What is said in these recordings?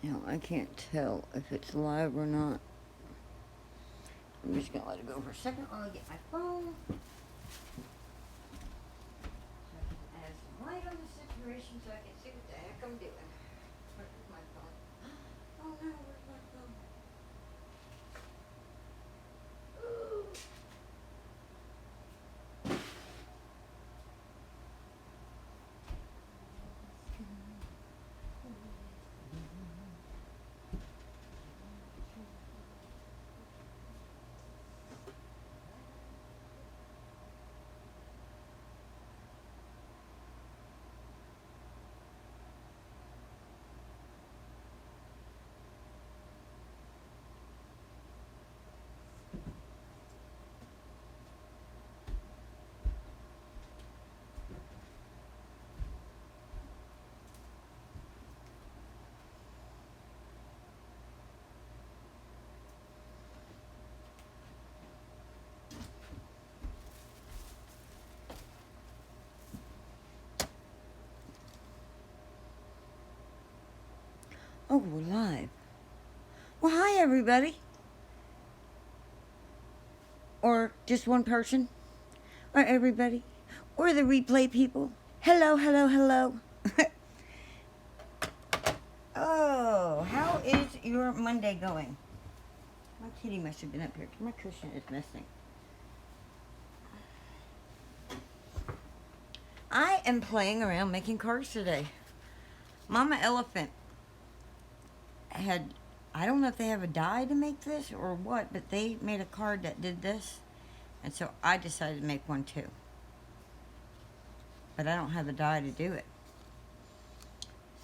Now, I can't tell if it's live or not. I'm just going to let it go for a second while I get my phone. So I can add some light on the situation so I can see what the heck I'm doing. Where's my phone? Oh no, where's my phone? Ooh. Oh, we're live. Well, hi everybody. Or just one person. Or everybody. Or the replay people. Hello, hello, hello. Oh, how is your Monday going? My kitty must have been up here because my cushion is missing. I am playing around making cards today. Mama Elephant had, I don't know if they have a die to make this or what, but they made a card that did this. And so I decided to make one too. But I don't have a die to do it.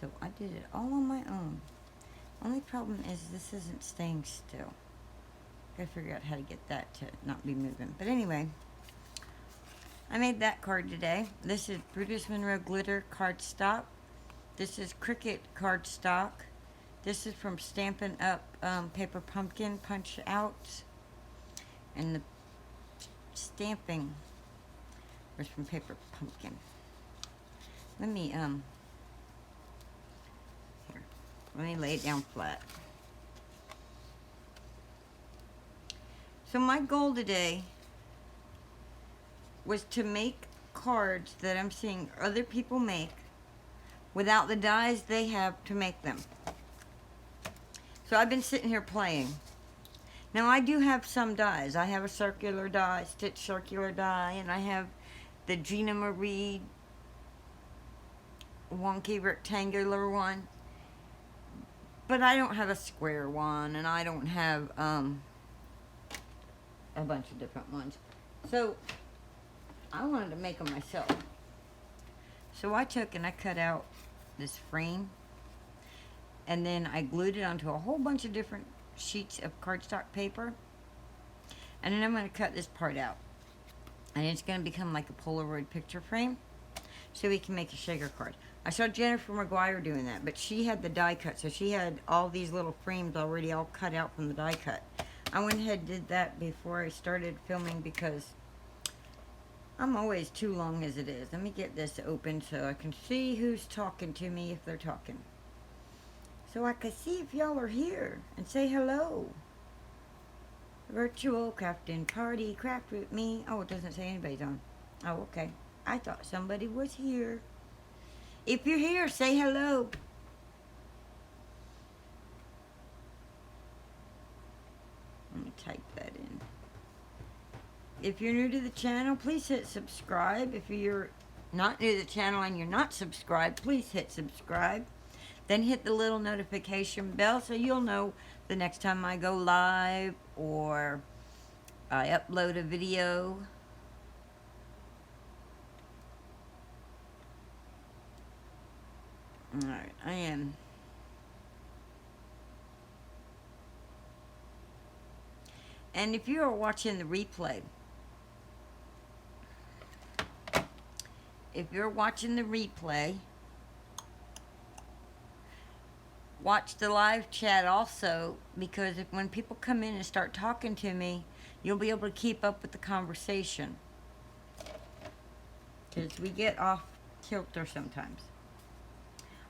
So I did it all on my own. Only problem is this isn't staying still. Gotta figure out how to get that to not be moving. But anyway, I made that card today. This is Brutus Monroe Glitter cardstock. This is Cricut cardstock. This is from Stampin' Up! Paper Pumpkin Punch Outs. And the stamping was from Paper Pumpkin. Let me, here. Let me lay it down flat. So my goal today was to make cards that I'm seeing other people make without the dies they have to make them. So I've been sitting here playing. Now I do have some dies. I have a circular die, stitch circular die, and I have the Gina Marie wonky rectangular one. But I don't have a square one, and I don't have a bunch of different ones. So I wanted to make them myself. So I took and I cut out this frame, and then I glued it onto a whole bunch of different sheets of cardstock paper. And then I'm going to cut this part out. And it's going to become like a Polaroid picture frame, so we can make a shaker card. I saw Jennifer McGuire doing that, but she had the die cut, so she had all these little frames already all cut out from the die cut. I went ahead and did that before I started filming because I'm always too long as it is. Let me get this open so I can see who's talking to me if they're talking. So I can see if y'all are here and say hello. Virtual crafting party, craft with me. Oh, it doesn't say anybody's on. Oh, okay. I thought somebody was here. If you're here, say hello. Let me type that in. If you're new to the channel, please hit subscribe. If you're not new to the channel and you're not subscribed, please hit subscribe. Then hit the little notification bell so you'll know the next time I go live or I upload a video. Alright, I am. And if you are watching the replay, watch the live chat also, because when people come in and start talking to me, you'll be able to keep up with the conversation. Because we get off kilter sometimes.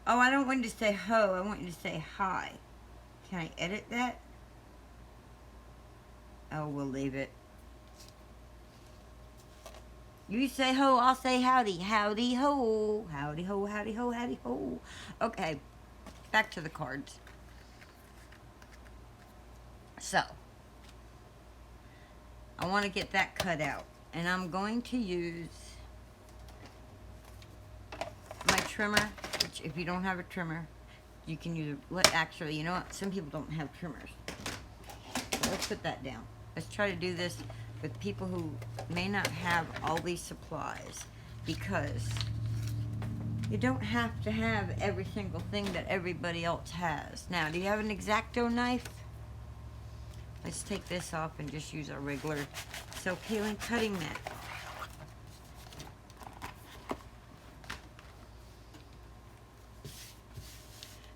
Oh, I don't want you to say ho. I want you to say hi. Can I edit that? Oh, we'll leave it. You say ho, I'll say howdy. Howdy ho. Howdy ho, howdy ho, howdy ho. Okay, back to the cards. So, I want to get that cut out. And I'm going to use my trimmer, which if you don't have a trimmer, you can use actually, you know what? Some people don't have trimmers. So let's put that down. Let's try to do this with people who may not have all these supplies, because you don't have to have every single thing that everybody else has. Now, do you have an X-Acto knife? Let's take this off and just use our regular self-healing cutting mat.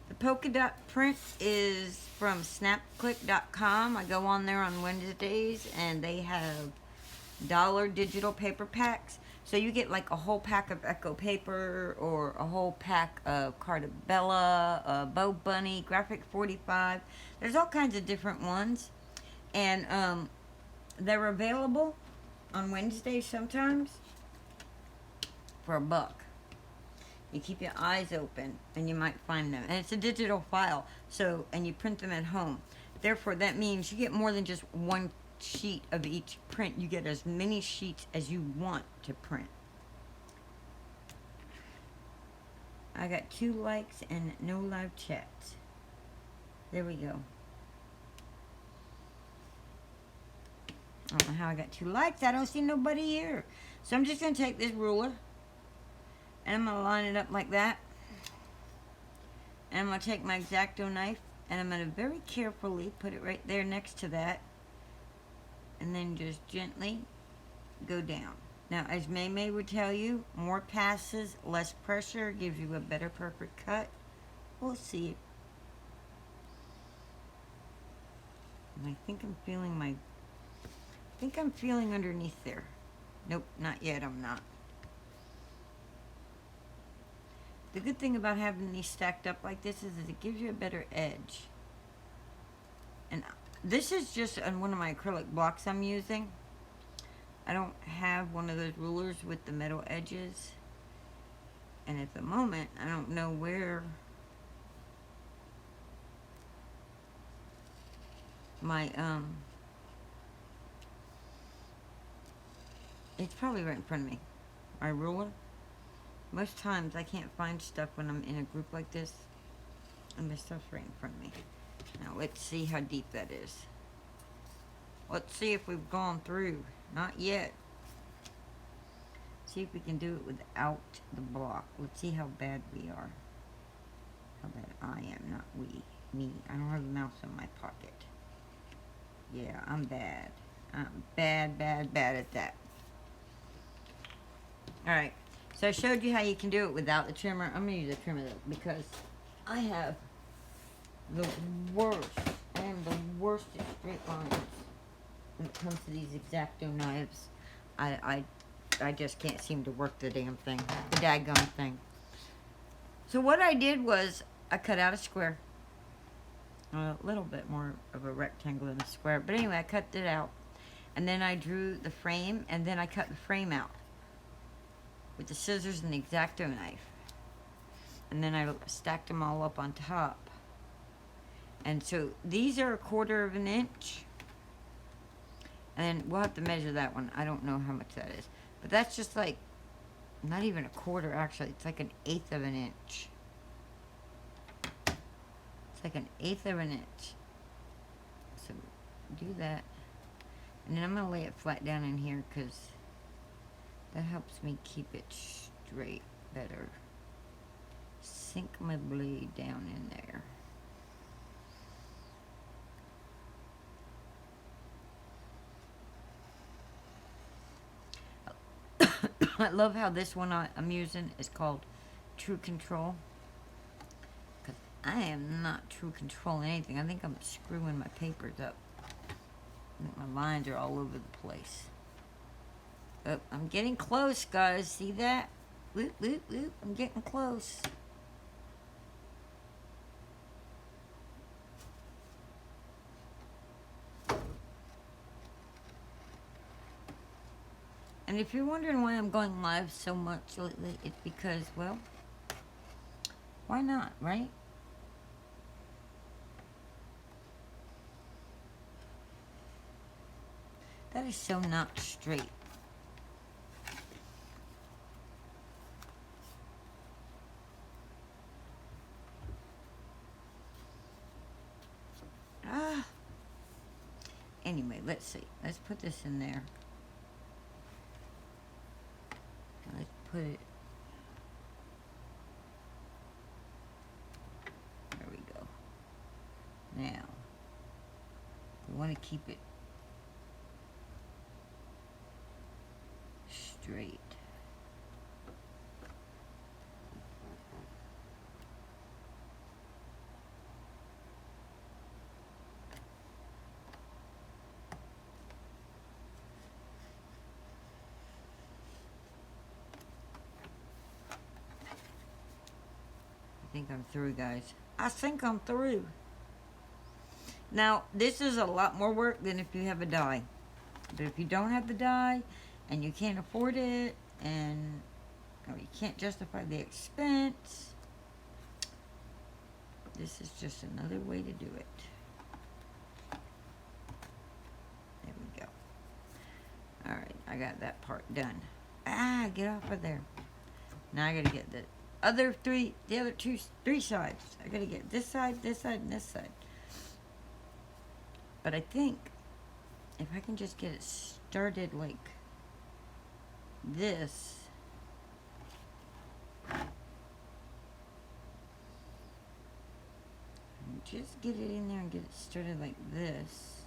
The polka dot print is from snapclick.com. I go on there on Wednesdays and they have dollar digital paper packs. So you get like a whole pack of Echo paper or a whole pack of Cartabella, Bow Bunny, Graphic 45. There's all kinds of different ones. And they're available on Wednesdays sometimes for $1. You keep your eyes open and you might find them. And it's a digital file, so, and you print them at home. Therefore, that means you get more than just one sheet of each print. You get as many sheets as you want to print. I got 2 likes and no live chats. There we go. I don't know how I got 2 likes. I don't see nobody here. So I'm just going to take this ruler and I'm going to line it up like that. And I'm going to take my X-Acto knife and I'm going to very carefully put it right there next to that. And then just gently go down. Now, as May would tell you, more passes, less pressure, gives you a better perfect cut. We'll see. And I think I'm feeling underneath there. Nope, not yet, I'm not. The good thing about having these stacked up like this is it gives you a better edge. And this is just on one of my acrylic blocks I'm using. I don't have one of those rulers with the metal edges. And at the moment, I don't know where my, it's probably right in front of me. My ruler. Most times I can't find stuff when I'm in a group like this. And this stuff's right in front of me. Now let's see how deep that is. Let's see if we've gone through. Not yet. See if we can do it without the block. Let's see how bad we are. How bad I am, not we. Me. I don't have a mouse in my pocket. Yeah, I'm bad. I'm bad at that. Alright. So I showed you how you can do it without the trimmer. I'm going to use a trimmer though, because I have the worst. I am the worst at straight lines when it comes to these X-Acto knives. I just can't seem to work the damn thing. The daggone thing. So what I did was I cut out a square. A little bit more of a rectangle than a square. But anyway, I cut it out. And then I drew the frame, and then I cut the frame out with the scissors and the X-Acto knife. And then I stacked them all up on top. And so these are 1/4 of an inch. And we'll have to measure that one. I don't know how much that is. But that's just like, not even 1/4 actually. It's like 1/8 of an inch. It's like 1/8 of an inch. So do that. And then I'm going to lay it flat down in here because that helps me keep it straight better. Sink my blade down in there. I love how this one I'm using is called True Control. Because I am not true controlling anything. I think I'm screwing my papers up. My lines are all over the place. Oh, I'm getting close, guys. See that? Whoop, whoop, whoop. I'm getting close. And if you're wondering why I'm going live so much lately, it's because, well, why not, right? That is so not straight. Ah. Anyway, let's see. Let's put this in there. Let's put it. There we go. Now, we want to keep it straight. I think I'm through, guys. I think I'm through. Now, this is a lot more work than if you have a die. But if you don't have the die, and you can't afford it, and or you can't justify the expense, this is just another way to do it. There we go. Alright, I got that part done. Ah, get off of there. Now I gotta get the other three sides. I gotta get this side, and this side. But I think if I can just get it started like this, and just get it in there and get it started like this.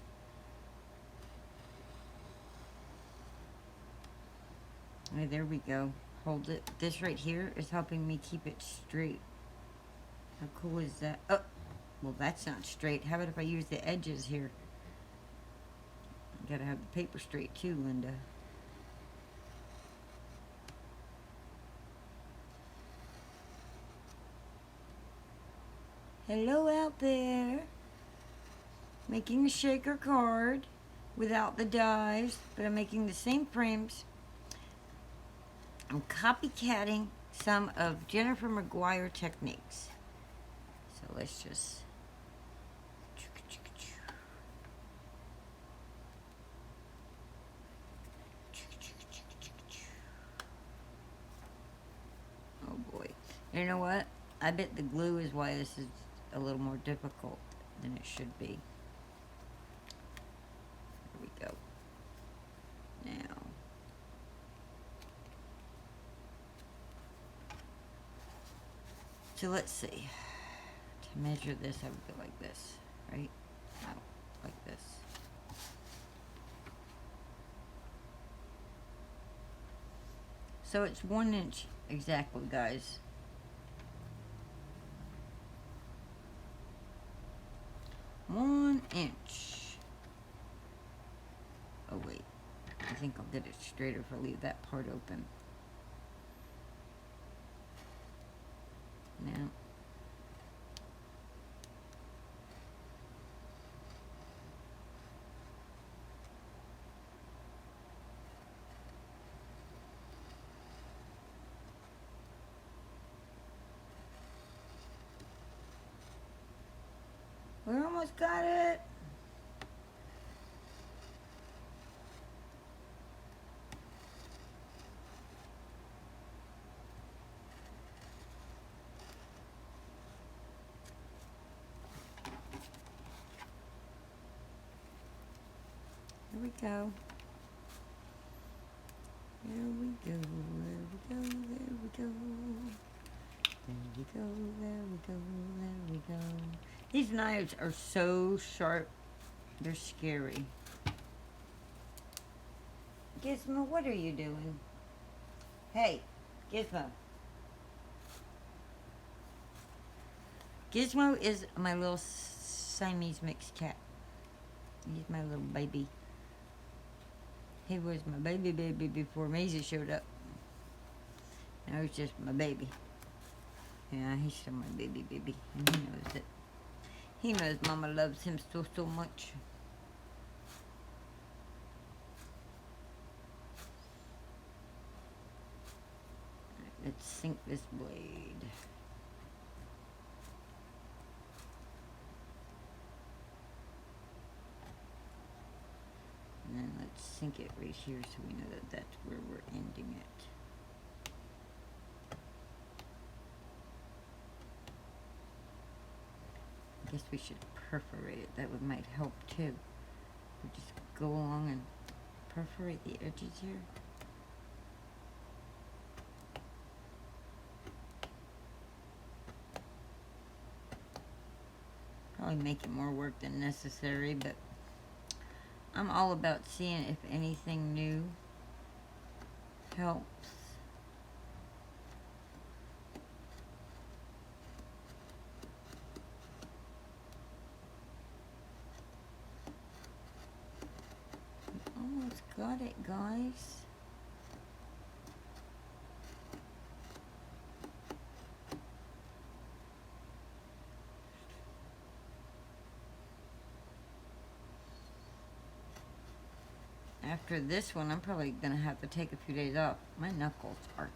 Okay, there we go. Hold it. This right here is helping me keep it straight. How cool is that? Oh, well, that's not straight. How about if I use the edges here? I gotta have the paper straight too, Linda. Hello out there. Making a shaker card without the dies, but I'm making the same frames. I'm copycatting some of Jennifer McGuire techniques. So let's just... Oh boy. You know what? I bet the glue is why this is a little more difficult than it should be. There we go. Now... So let's see. To measure this, I would go like this, right? No, like this. So it's 1 inch exactly, guys. One inch. Oh wait, I think I'll get it straighter if I leave that part open. Now, we almost got it. There we go. There we go, there we go, there we go. There we go, there we go, there we go. These knives are so sharp, they're scary. Gizmo, what are you doing? Hey, Gizmo. Gizmo is my little Siamese mixed cat. He's my little baby. He was my baby before Maisie showed up. Now he's just my baby. Yeah, he's still my baby. And he knows it. He knows Mama loves him so much. let's sink this blade. And then let's sink it right here so we know that that's where we're ending it. I guess we should perforate it. That might help too. We just go along and perforate the edges here. Probably making more work than necessary, but I'm all about seeing if anything new helps. Almost got it, guys. After this one, I'm probably going to have to take a few days off. My knuckles are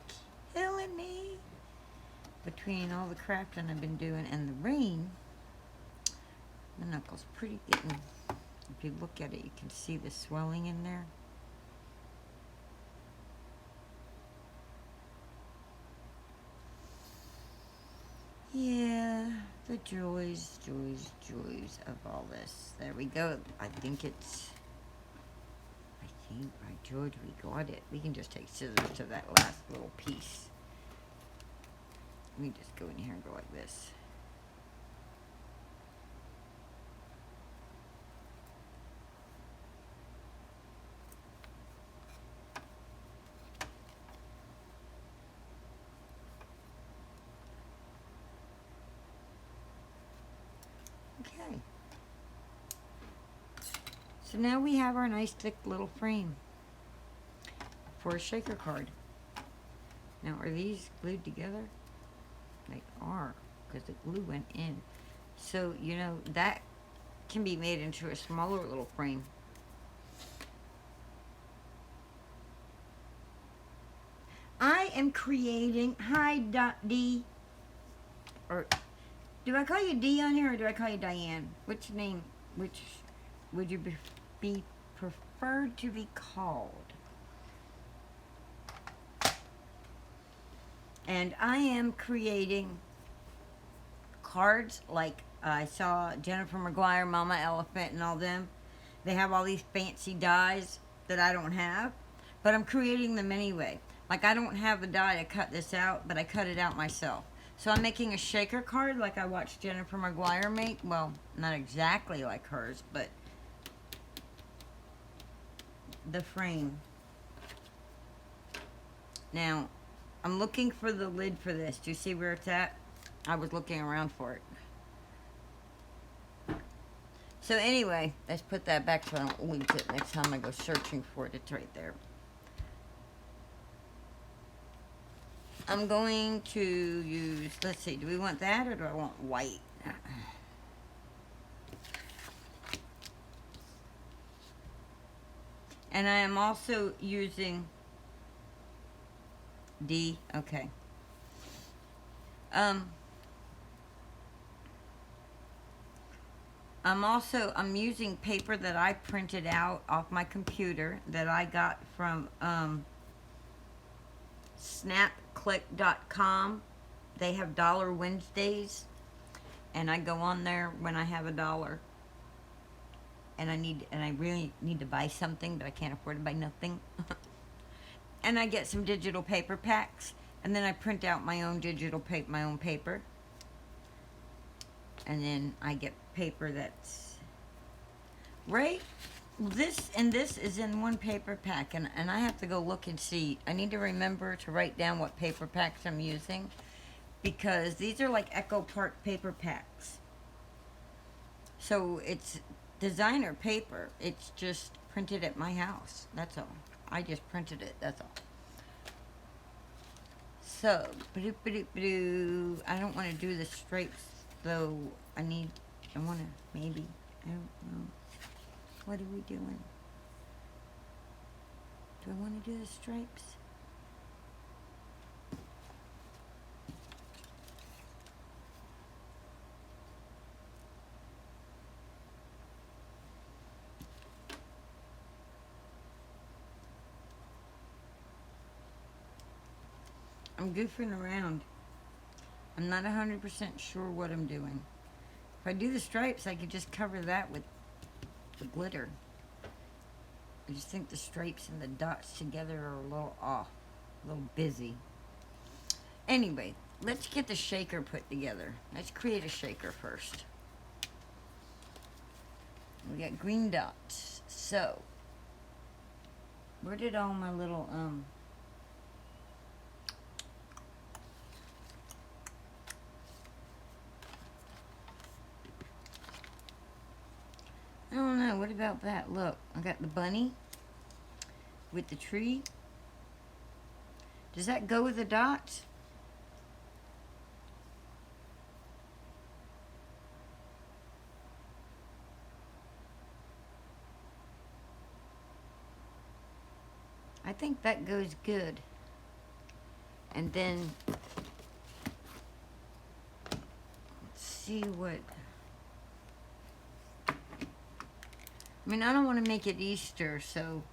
killing me. Between all the crafting I've been doing and the rain, my knuckles pretty getting... If you look at it, you can see the swelling in there. Yeah, the joys of all this. There we go. I think, by George, we got it. We can just take scissors to that last little piece. Let me just go in here and go like this. Okay. So now we have our nice thick little frame for a shaker card. Now, are these glued together? They are, because the glue went in. So, you know, that can be made into a smaller little frame. I am creating, hi D, or do I call you D on here or do I call you Diane? Which would you be preferred to be called? And I am creating cards like I saw Jennifer McGuire, Mama Elephant, and all them. They have all these fancy dies that I don't have, but I'm creating them anyway. Like, I don't have the die to cut this out, but I cut it out myself. So I'm making a shaker card like I watched Jennifer McGuire make. Well, not exactly like hers, but the frame. Now, I'm looking for the lid for this. Do you see where it's at? I was looking around for it. So anyway, let's put that back so I don't lose it next time I go searching for it. It's right there. I'm going to use, let's see, do we want that or do I want white? And I am also using D, okay. I'm using paper that I printed out off my computer that I got from snapclick.com. They have Dollar Wednesdays, and I go on there when I have $1, and I really need to buy something, but I can't afford to buy nothing. And I get some digital paper packs, and then I print out my own paper, and then I get paper that's right. This is in one paper pack, and I have to go look and see. I need to remember to write down what paper packs I'm using, because these are like Echo Park paper packs. So it's designer paper. It's just printed at my house. That's all. I just printed it. That's all. So, I don't want to do the stripes, though. I want to, maybe. I don't know. What are we doing? Do I want to do the stripes? I'm goofing around. I'm not 100% sure what I'm doing. If I do the stripes, I could just cover that with the glitter. I just think the stripes and the dots together are a little off, a little busy. Anyway, let's get the shaker put together. Let's create a shaker first. We got green dots. So, where did all my little, I don't know, what about that? Look, I got the bunny with the tree. Does that go with the dots? I think that goes good. And then, let's see what, I mean, I don't want to make it Easter, so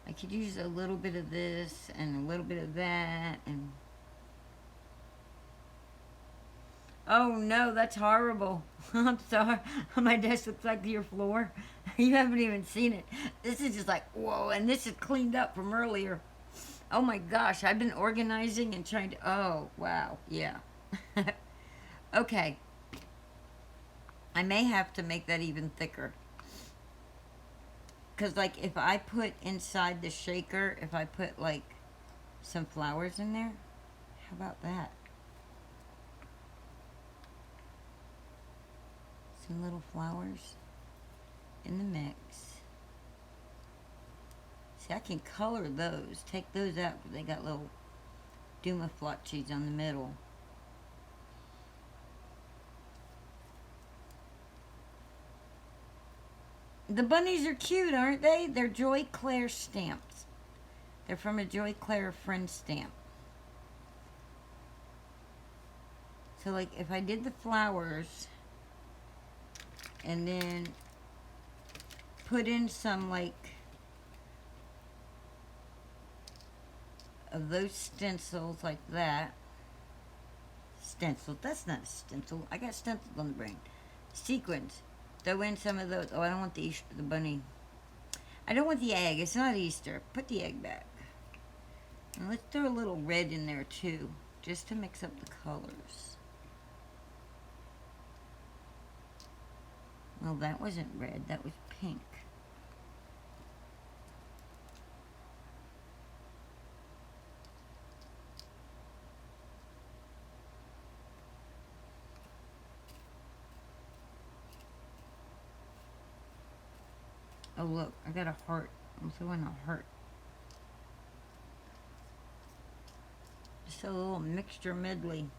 I could use a little bit of this and a little bit of that, and oh no, that's horrible. I'm sorry. My desk looks like your floor. You haven't even seen it. This is just like, whoa, and this is cleaned up from earlier. Oh my gosh, I've been organizing and trying to, oh, wow, yeah. Okay. I may have to make that even thicker. Because, like, if I put inside the shaker, if I put, like, some flowers in there, how about that? Some little flowers in the mix. See, I can color those. Take those out, but they got little Dumaflotchis on the middle. The bunnies are cute, aren't they? They're Joy Claire stamps. They're from a Joy Claire friend stamp. So, like, if I did the flowers and then put in some, like, of those stencils like that. Stencil. That's not a stencil. I got stencils on the brain. Sequins. Throw in some of those. Oh, I don't want the Easter, the bunny. I don't want the egg. It's not Easter. Put the egg back. And let's throw a little red in there too, just to mix up the colors. Well, that wasn't red. That was pink. Oh, look, I got a heart. I'm throwing a heart. Just a little mixture medley.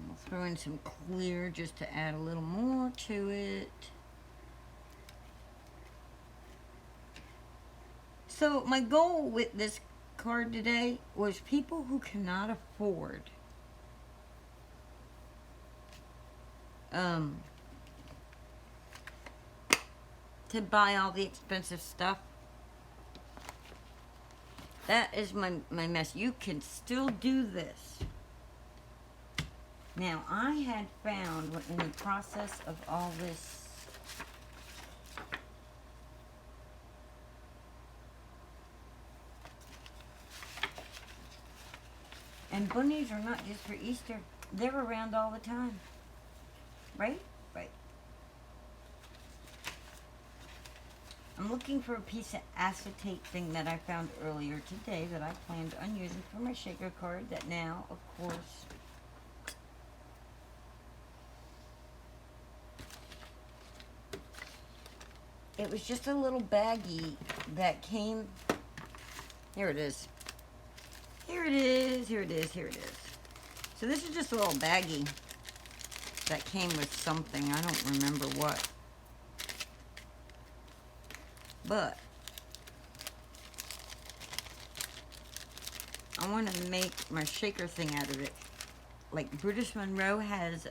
I'll throw in some clear just to add a little more to it. So my goal with this card today was people who cannot afford to buy all the expensive stuff. That is my mess. You can still do this. Now, I had found in the process of all this and bunnies are not just for Easter. They're around all the time. Right? Right. I'm looking for a piece of acetate thing that I found earlier today that I planned on using for my shaker card that now, of course, it was just a little baggie that came, here it is. Here it is, here it is, here it is. So this is just a little baggie that came with something. I don't remember what. But I want to make my shaker thing out of it. Like Brutus Monroe has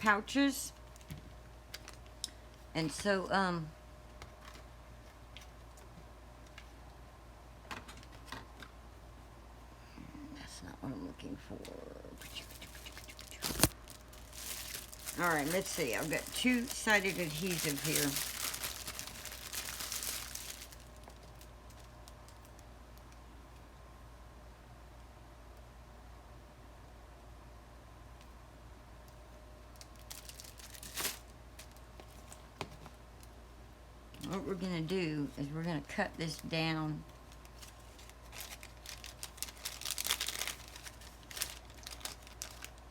pouches. And so, that's not what I'm looking for. Alright, let's see. I've got two-sided adhesive here. What we're going to do is we're going to cut this down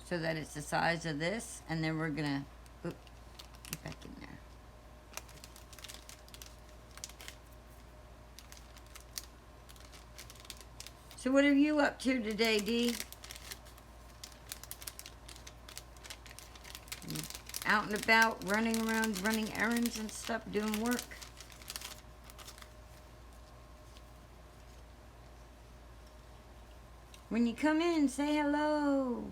so that it's the size of this, and then we're going to, oop, get back in there. So what are you up to today, Dee? Out and about, running around, running errands and stuff, doing work? When you come in, say hello.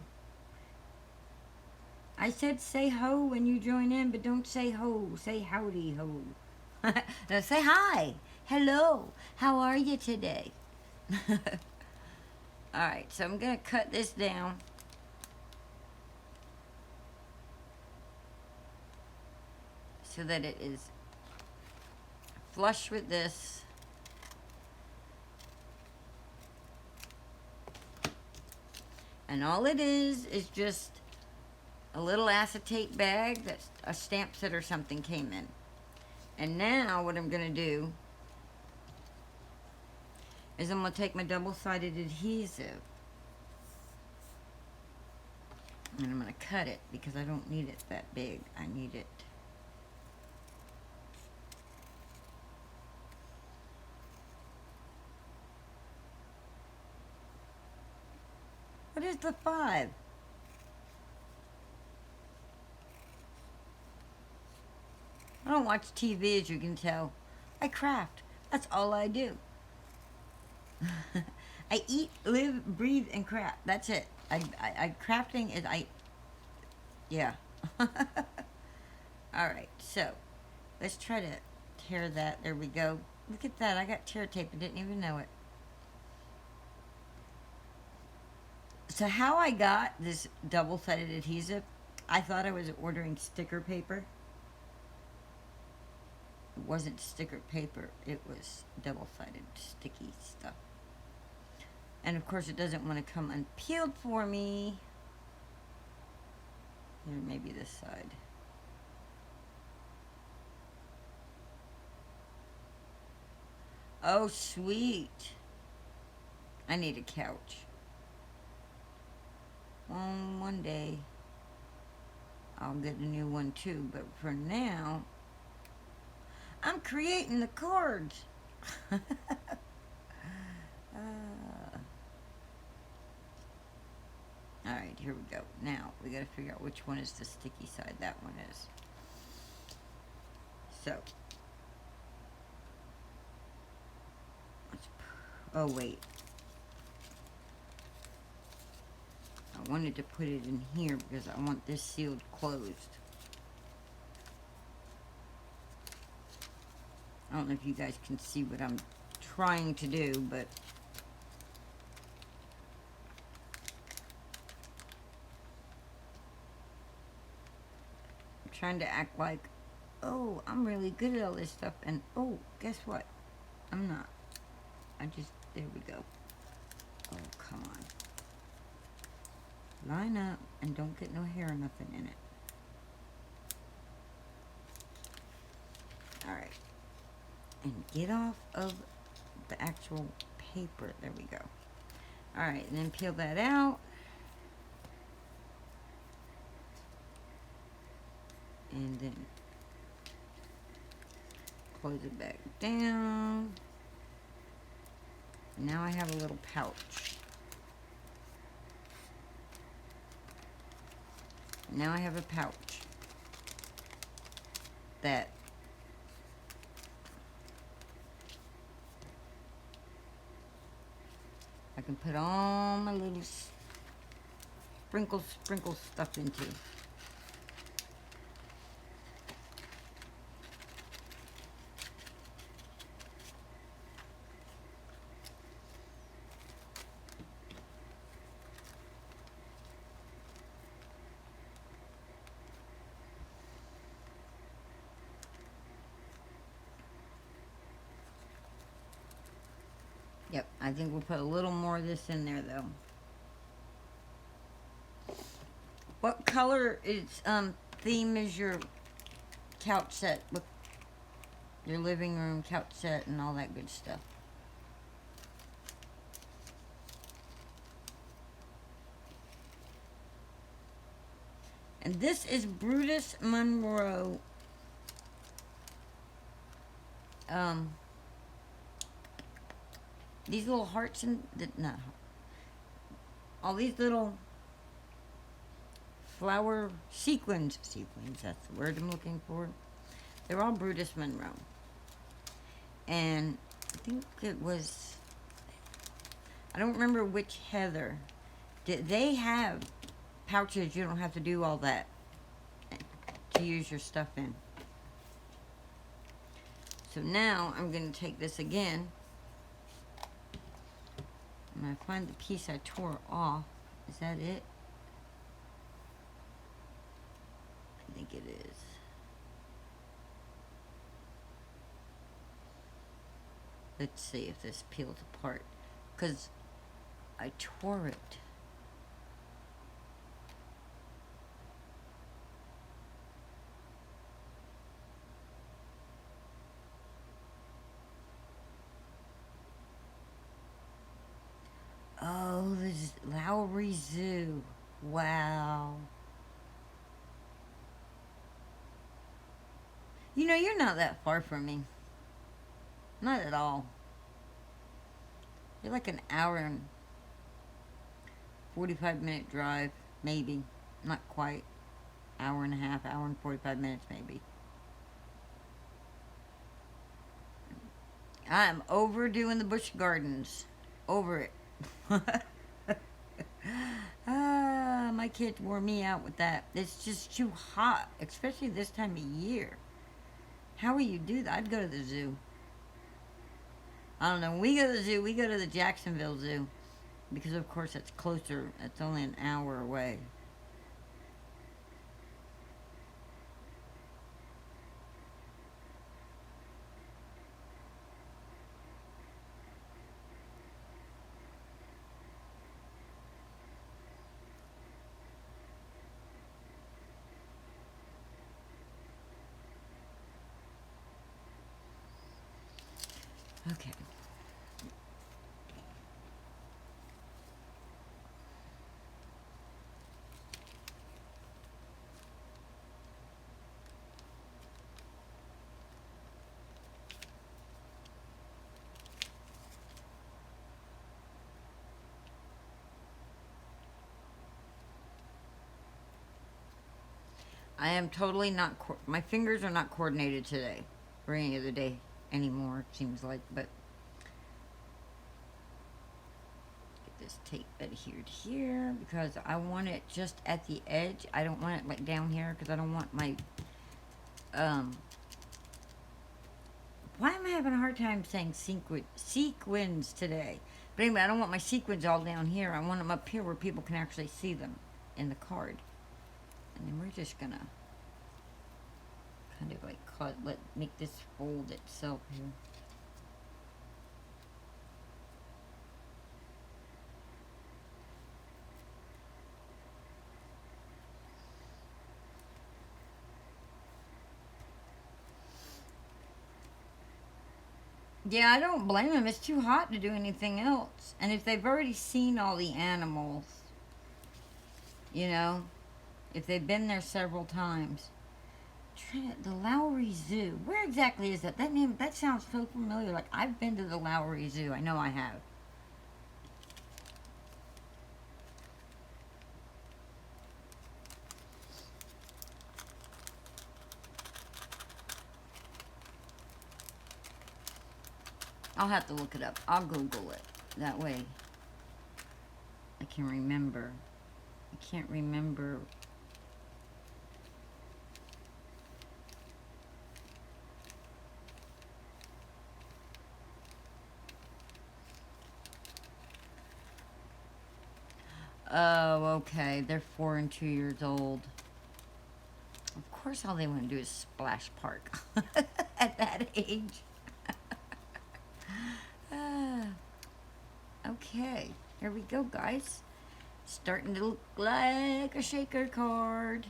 I said say ho when you join in, but don't say ho. Say howdy ho. No, say hi. Hello. How are you today? Alright, so I'm going to cut this down. So that it is flush with this. And all it is just a little acetate bag that a stamp set or something came in. And now what I'm going to do is I'm going to take my double-sided adhesive and I'm going to cut it because I don't need it that big. I need it what is the 5? I don't watch TV, as you can tell. I craft. That's all I do. I eat, live, breathe, and craft. That's it. Crafting is, yeah. Alright, so, let's try to tear that. There we go. Look at that. I got tear tape. I didn't even know it. So how I got this double-sided adhesive, I thought I was ordering sticker paper. It wasn't sticker paper. It was double-sided sticky stuff. And of course it doesn't want to come unpeeled for me. Here, maybe this side. Oh, sweet. I need a couch. One day I'll get a new one too, but for now I'm creating the cards. Alright, here we go. Now we gotta figure out which one is the sticky side. That one is. So oh wait, I wanted to put it in here because I want this sealed closed. I don't know if you guys can see what I'm trying to do, but I'm trying to act like, oh, I'm really good at all this stuff, and oh, guess what? I'm not. There we go. Oh, come on. Line up and don't get no hair or nothing in it. Alright. And get off of the actual paper. There we go. Alright, and then peel that out. And then close it back down. Now I have a little pouch. Now I have a pouch that I can put all my little sprinkle stuff into. Yep, I think we'll put a little more of this in there though. What color theme is your couch set? What, your living room couch set and all that good stuff? And this is Brutus Monroe. These little hearts and not all these little flower sequins. Sequins, that's the word I'm looking for. They're all Brutus Monroe. And I think it was, I don't remember which Heather. They have pouches you don't have to do all that to use your stuff in. So now I'm going to take this again. I'm going to find the piece I tore off. Is that it? I think it is. Let's see if this peels apart. Because I tore it. Oh, this Lowry Zoo. Wow. You know, you're not that far from me. Not at all. You're like an hour and 45-minute drive, maybe. Not quite. Hour and a half, hour and 45 minutes, maybe. I'm overdoing the bush gardens. Over it. My kids wore me out with that. It's just too hot, especially this time of year. How will you do that? I'd go to the zoo. I don't know. When we go to the zoo, we go to the Jacksonville Zoo. Because, of course, it's closer. It's only an hour away. Okay. I am totally not... my fingers are not coordinated today. Or any other day anymore, it seems like. But... get this tape adhered here. Because I want it just at the edge. I don't want it like down here. Because I don't want my... why am I having a hard time saying sequins today? But anyway, I don't want my sequins all down here. I want them up here where people can actually see them in the card. And then we're just gonna kind of like make this fold itself here. Yeah, I don't blame them. It's too hot to do anything else. And if they've already seen all the animals, you know, if they've been there several times. The Lowry Zoo. Where exactly is that? That name, that sounds so familiar. Like, I've been to the Lowry Zoo. I know I have. I'll have to look it up. I'll Google it. That way I can remember. I can't remember. Oh, okay. They're 4 and 2 years old. Of course, all they want to do is splash park at that age. Okay, here we go, guys. Starting to look like a shaker card.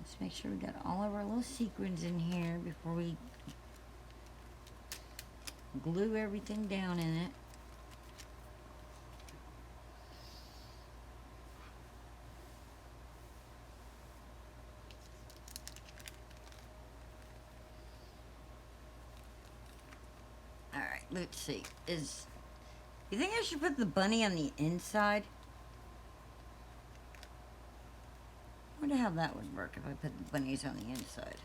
Let's make sure we got all of our little sequins in here before we glue everything down in it. Alright, let's see. You think I should put the bunny on the inside? I wonder how that would work if I put the bunnies on the inside.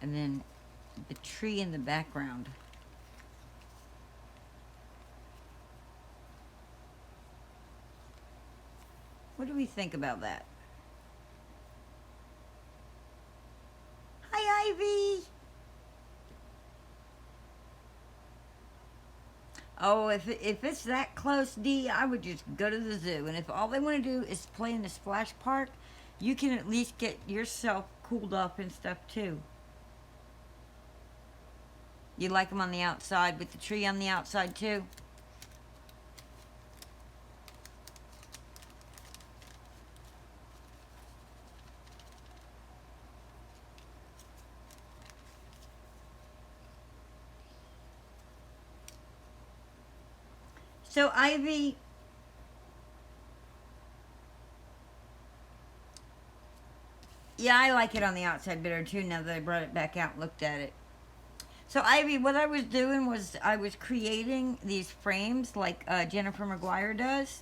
And then the tree in the background. What do we think about that? Hi, Ivy! Oh, if it's that close, Dee, I would just go to the zoo. And if all they want to do is play in the splash park, you can at least get yourself cooled off and stuff, too. You like them on the outside with the tree on the outside, too? So, Ivy, yeah, I like it on the outside better too now that I brought it back out and looked at it. So, Ivy, what I was doing was I was creating these frames like Jennifer Maguire does.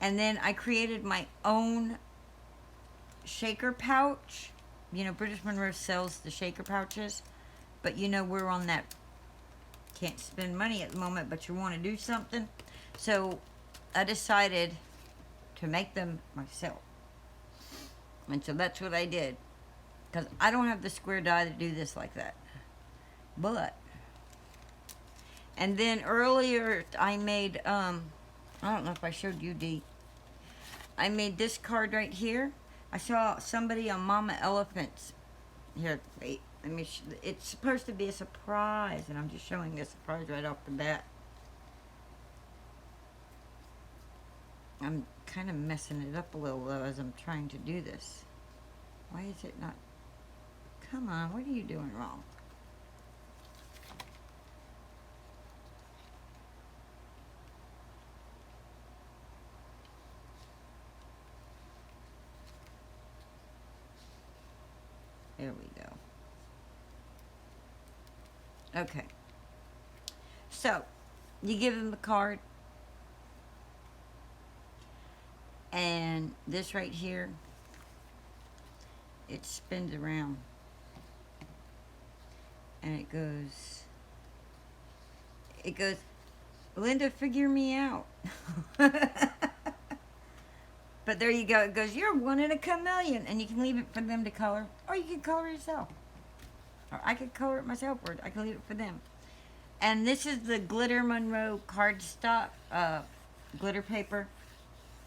And then I created my own shaker pouch. You know, British Monroe sells the shaker pouches. But you know, we're on that can't spend money at the moment, but you want to do something. So I decided to make them myself. And so that's what I did. Because I don't have the square die to do this like that. But, and then earlier I made, I don't know if I showed you, Dee. I made this card right here. I saw somebody on Mama Elephant's. Here, wait. It's supposed to be a surprise, and I'm just showing a surprise right off the bat. I'm kind of messing it up a little, though, as I'm trying to do this. Why is it not? Come on, what are you doing wrong? There we go. Okay. So, you give them the card. And this right here, it spins around. And it goes, Linda, figure me out. But there you go. It goes, you're one in a chameleon. And you can leave it for them to color. Or you can color yourself. Or I could color it myself. Or I can leave it for them. And this is the Glitter Monroe cardstock glitter paper.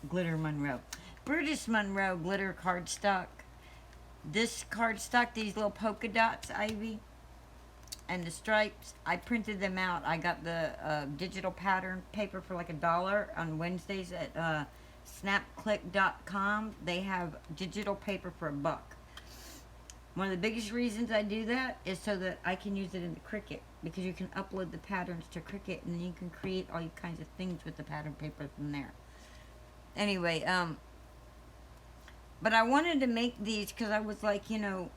Glitter Monroe. Brutus Monroe glitter cardstock. This cardstock, these little polka dots, Ivy, and the stripes, I printed them out. I got the digital pattern paper for like $1 on Wednesdays at snapclick.com. They have digital paper for $1. One of the biggest reasons I do that is so that I can use it in the Cricut, because you can upload the patterns to Cricut and then you can create all kinds of things with the pattern paper from there. Anyway, but I wanted to make these because I was like, you know,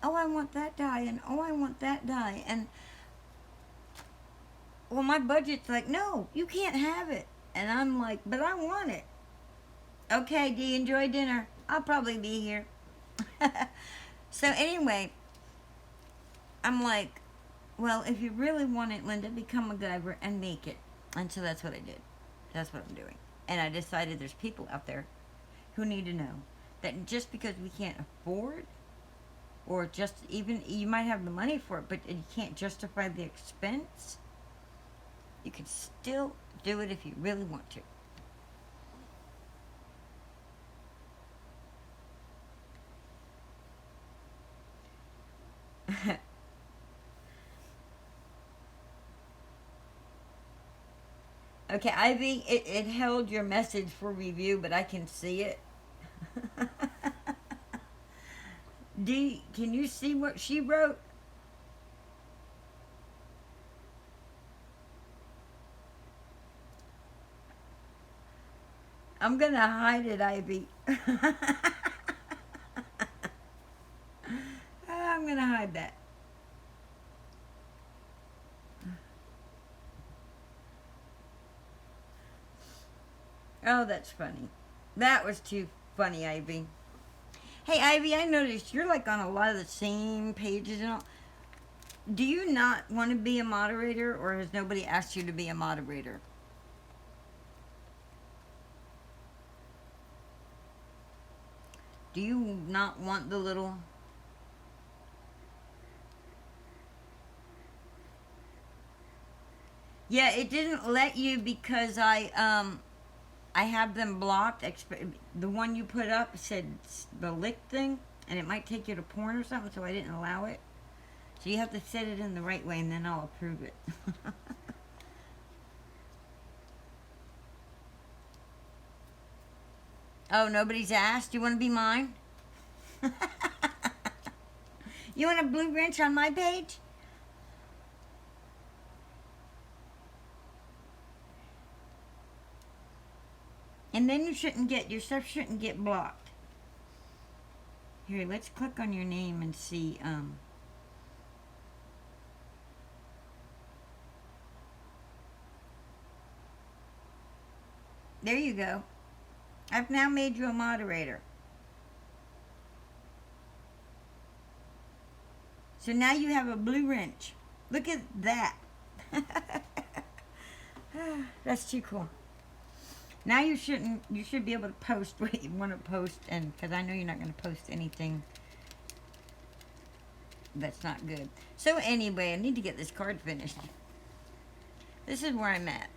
oh, I want that die, and oh, I want that die, and well, my budget's like, no, you can't have it, and I'm like, but I want it. Okay, Dee, enjoy dinner. I'll probably be here. So anyway, I'm like, well, if you really want it, Linda, become a MacGyver and make it. And so that's what I did. That's what I'm doing. And I decided there's people out there who need to know that just because we can't afford, or just even, you might have the money for it, but you can't justify the expense, you can still do it if you really want to. Okay, Ivy, it held your message for review, but I can see it. D, can you see what she wrote? I'm gonna hide it, Ivy. I'm gonna hide that. Oh, that's funny. That was too funny, Ivy. Hey, Ivy, I noticed you're like on a lot of the same pages and all. Do you not want to be a moderator, or has nobody asked you to be a moderator? Do you not want the little... Yeah, it didn't let you because I have them blocked. The one you put up said the lick thing, and it might take you to porn or something, so I didn't allow it. So you have to set it in the right way, and then I'll approve it. Oh, nobody's asked? You want to be mine? You want a blue wrench on my page? And then your stuff shouldn't get blocked. Here, let's click on your name and see, there you go. I've now made you a moderator. So now you have a blue wrench. Look at that. That's too cool. Now you should be able to post what you want to post, and because I know you're not going to post anything that's not good. So anyway, I need to get this card finished. This is where I'm at.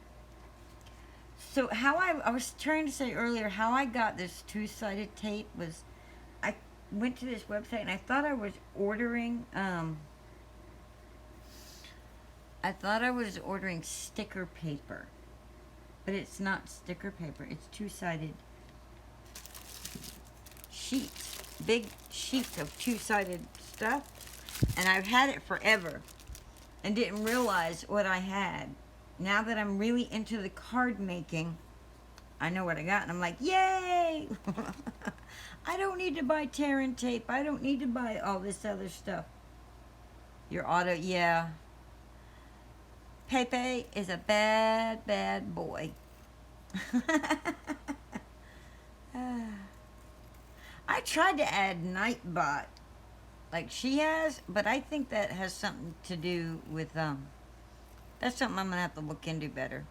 So how I was trying to say earlier, how I got this two-sided tape was, I went to this website and I thought I was ordering, sticker paper. But it's not sticker paper. It's two-sided sheets. Big sheets of two-sided stuff. And I've had it forever. And didn't realize what I had. Now that I'm really into the card making, I know what I got. And I'm like, yay! I don't need to buy tear and tape. I don't need to buy all this other stuff. Your auto, yeah. Pepe is a bad, bad boy. I tried to add Nightbot like she has, but I think that has something to do with, that's something I'm going to have to look into better.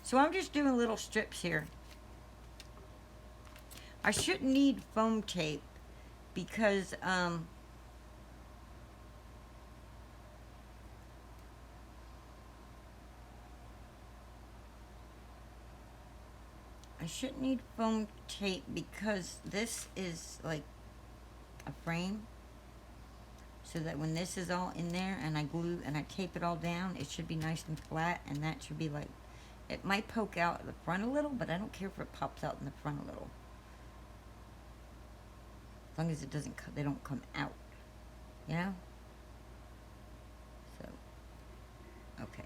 So I'm just doing little strips here. I shouldn't need foam tape because, I shouldn't need foam tape because this is like a frame. So that when this is all in there and I glue and I tape it all down, it should be nice and flat, and that should be like, it might poke out at the front a little, but I don't care if it pops out in the front a little. As long as it doesn't, they don't come out, you know? So, okay.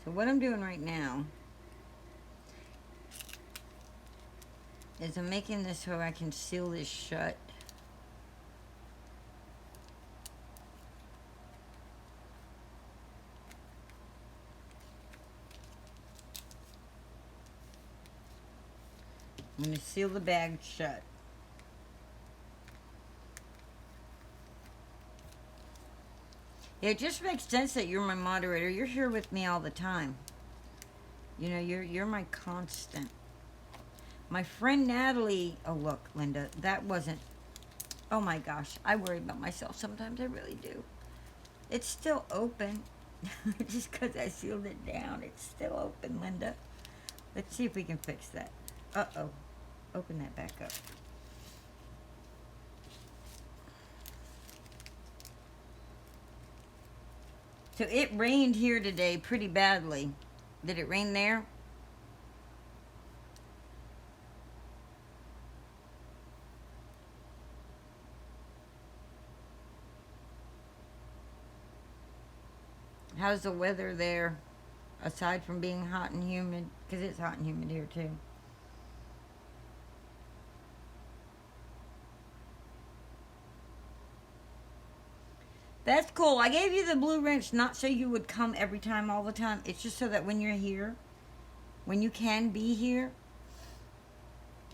So what I'm doing right now is I'm making this so I can seal this shut. I'm going to seal the bag shut. It just makes sense that you're my moderator. You're here with me all the time. You know, you're my constant. My friend Natalie, oh look, Linda, that wasn't, oh my gosh, I worry about myself sometimes, I really do. It's still open, just because I sealed it down, it's still open, Linda. Let's see if we can fix that. Uh-oh. open that back up. So it rained here today pretty badly. Did it rain there? How's the weather there, aside from being hot and humid? Because it's hot and humid here too. That's cool. I gave you the blue wrench not so you would come every time all the time. It's just so that when you're here, when you can be here,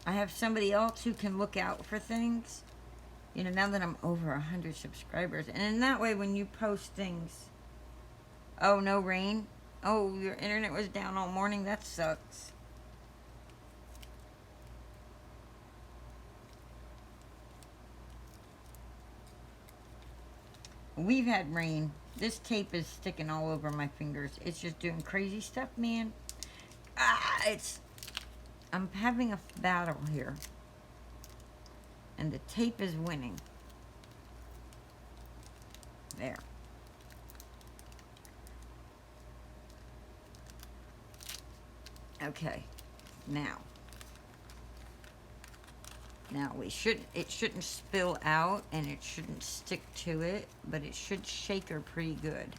I have somebody else who can look out for things. You know, now that I'm over 100 subscribers. And in that way, when you post things... Oh, no rain? Oh, your internet was down all morning? That sucks. We've had rain. This tape is sticking all over my fingers. It's just doing crazy stuff, man. I'm having a battle here. And the tape is winning. There. Okay. Now it shouldn't spill out and it shouldn't stick to it, but it should shake her pretty good.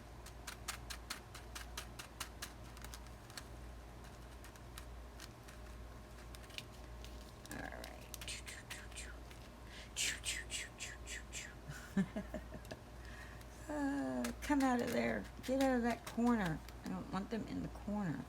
All right. Come out of there. Get out of that corner. I don't want them in the corner.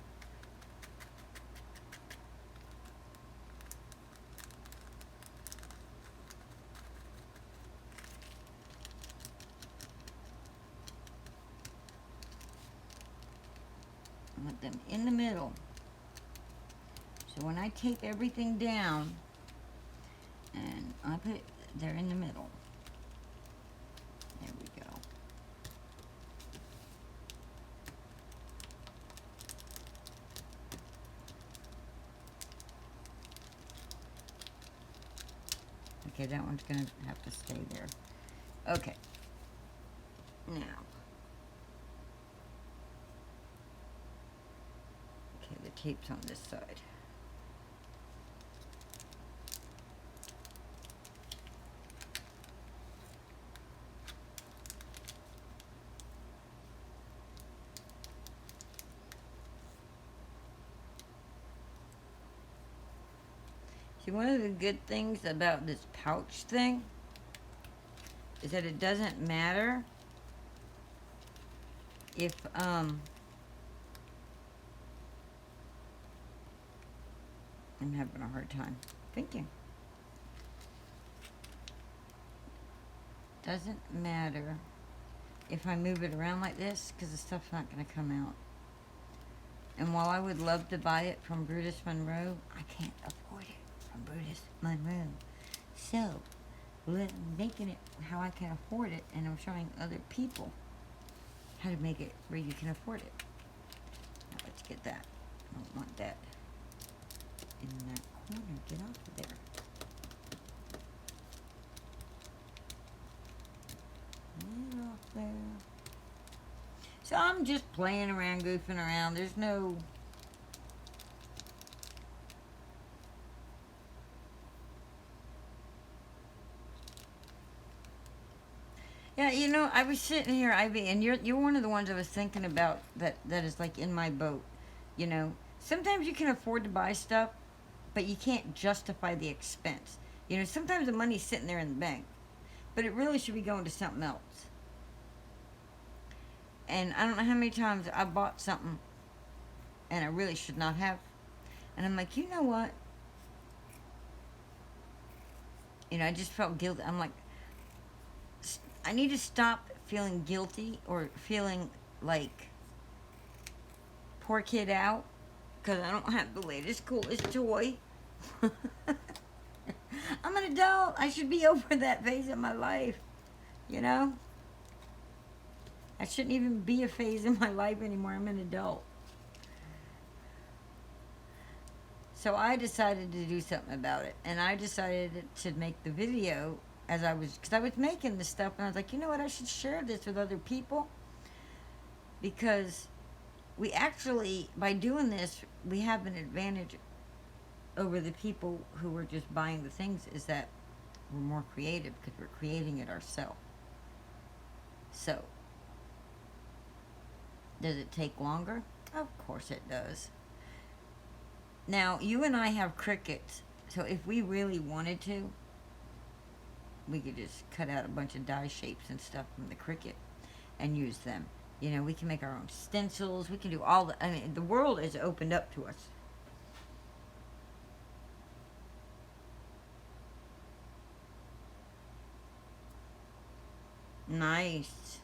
I want them in the middle. So when I tape everything down and I put it, they're in the middle. There we go. Okay, that one's gonna have to stay there. Okay. Now. Okay, the tape's on this side. See, one of the good things about this pouch thing is that it doesn't matter if, I'm having a hard time thinking. Doesn't matter if I move it around like this, because the stuff's not going to come out. And while I would love to buy it from Brutus Monroe, I can't afford it from Brutus Monroe. So, making it how I can afford it, and I'm showing other people how to make it where you can afford it. Now let's get that. I don't want that in that corner. Get off of there. Get off there. So I'm just playing around, goofing around. There's no... Yeah, you know, I was sitting here, Ivy, and you're one of the ones I was thinking about that is like in my boat. You know, sometimes you can afford to buy stuff, but you can't justify the expense. You know, sometimes the money's sitting there in the bank, but it really should be going to something else. And I don't know how many times I bought something and I really should not have. And I'm like, you know what? You know, I just felt guilty. I'm like, I need to stop feeling guilty or feeling like poor kid out because I don't have the latest, coolest toy. I'm an adult. I should be over that phase of my life, you know? I shouldn't even be a phase in my life anymore. I'm an adult. So I decided to do something about it, and I decided to make the video as I was, because I was making this stuff, and I was like, you know what, I should share this with other people, because we actually, by doing this, we have an advantage over the people who are just buying the things, is that we're more creative because we're creating it ourselves. So, does it take longer? Of course it does. Now, you and I have crickets, so if we really wanted to, we could just cut out a bunch of die shapes and stuff from the cricket and use them. You know, we can make our own stencils. We can do all the, I mean, the world is opened up to us. Nice.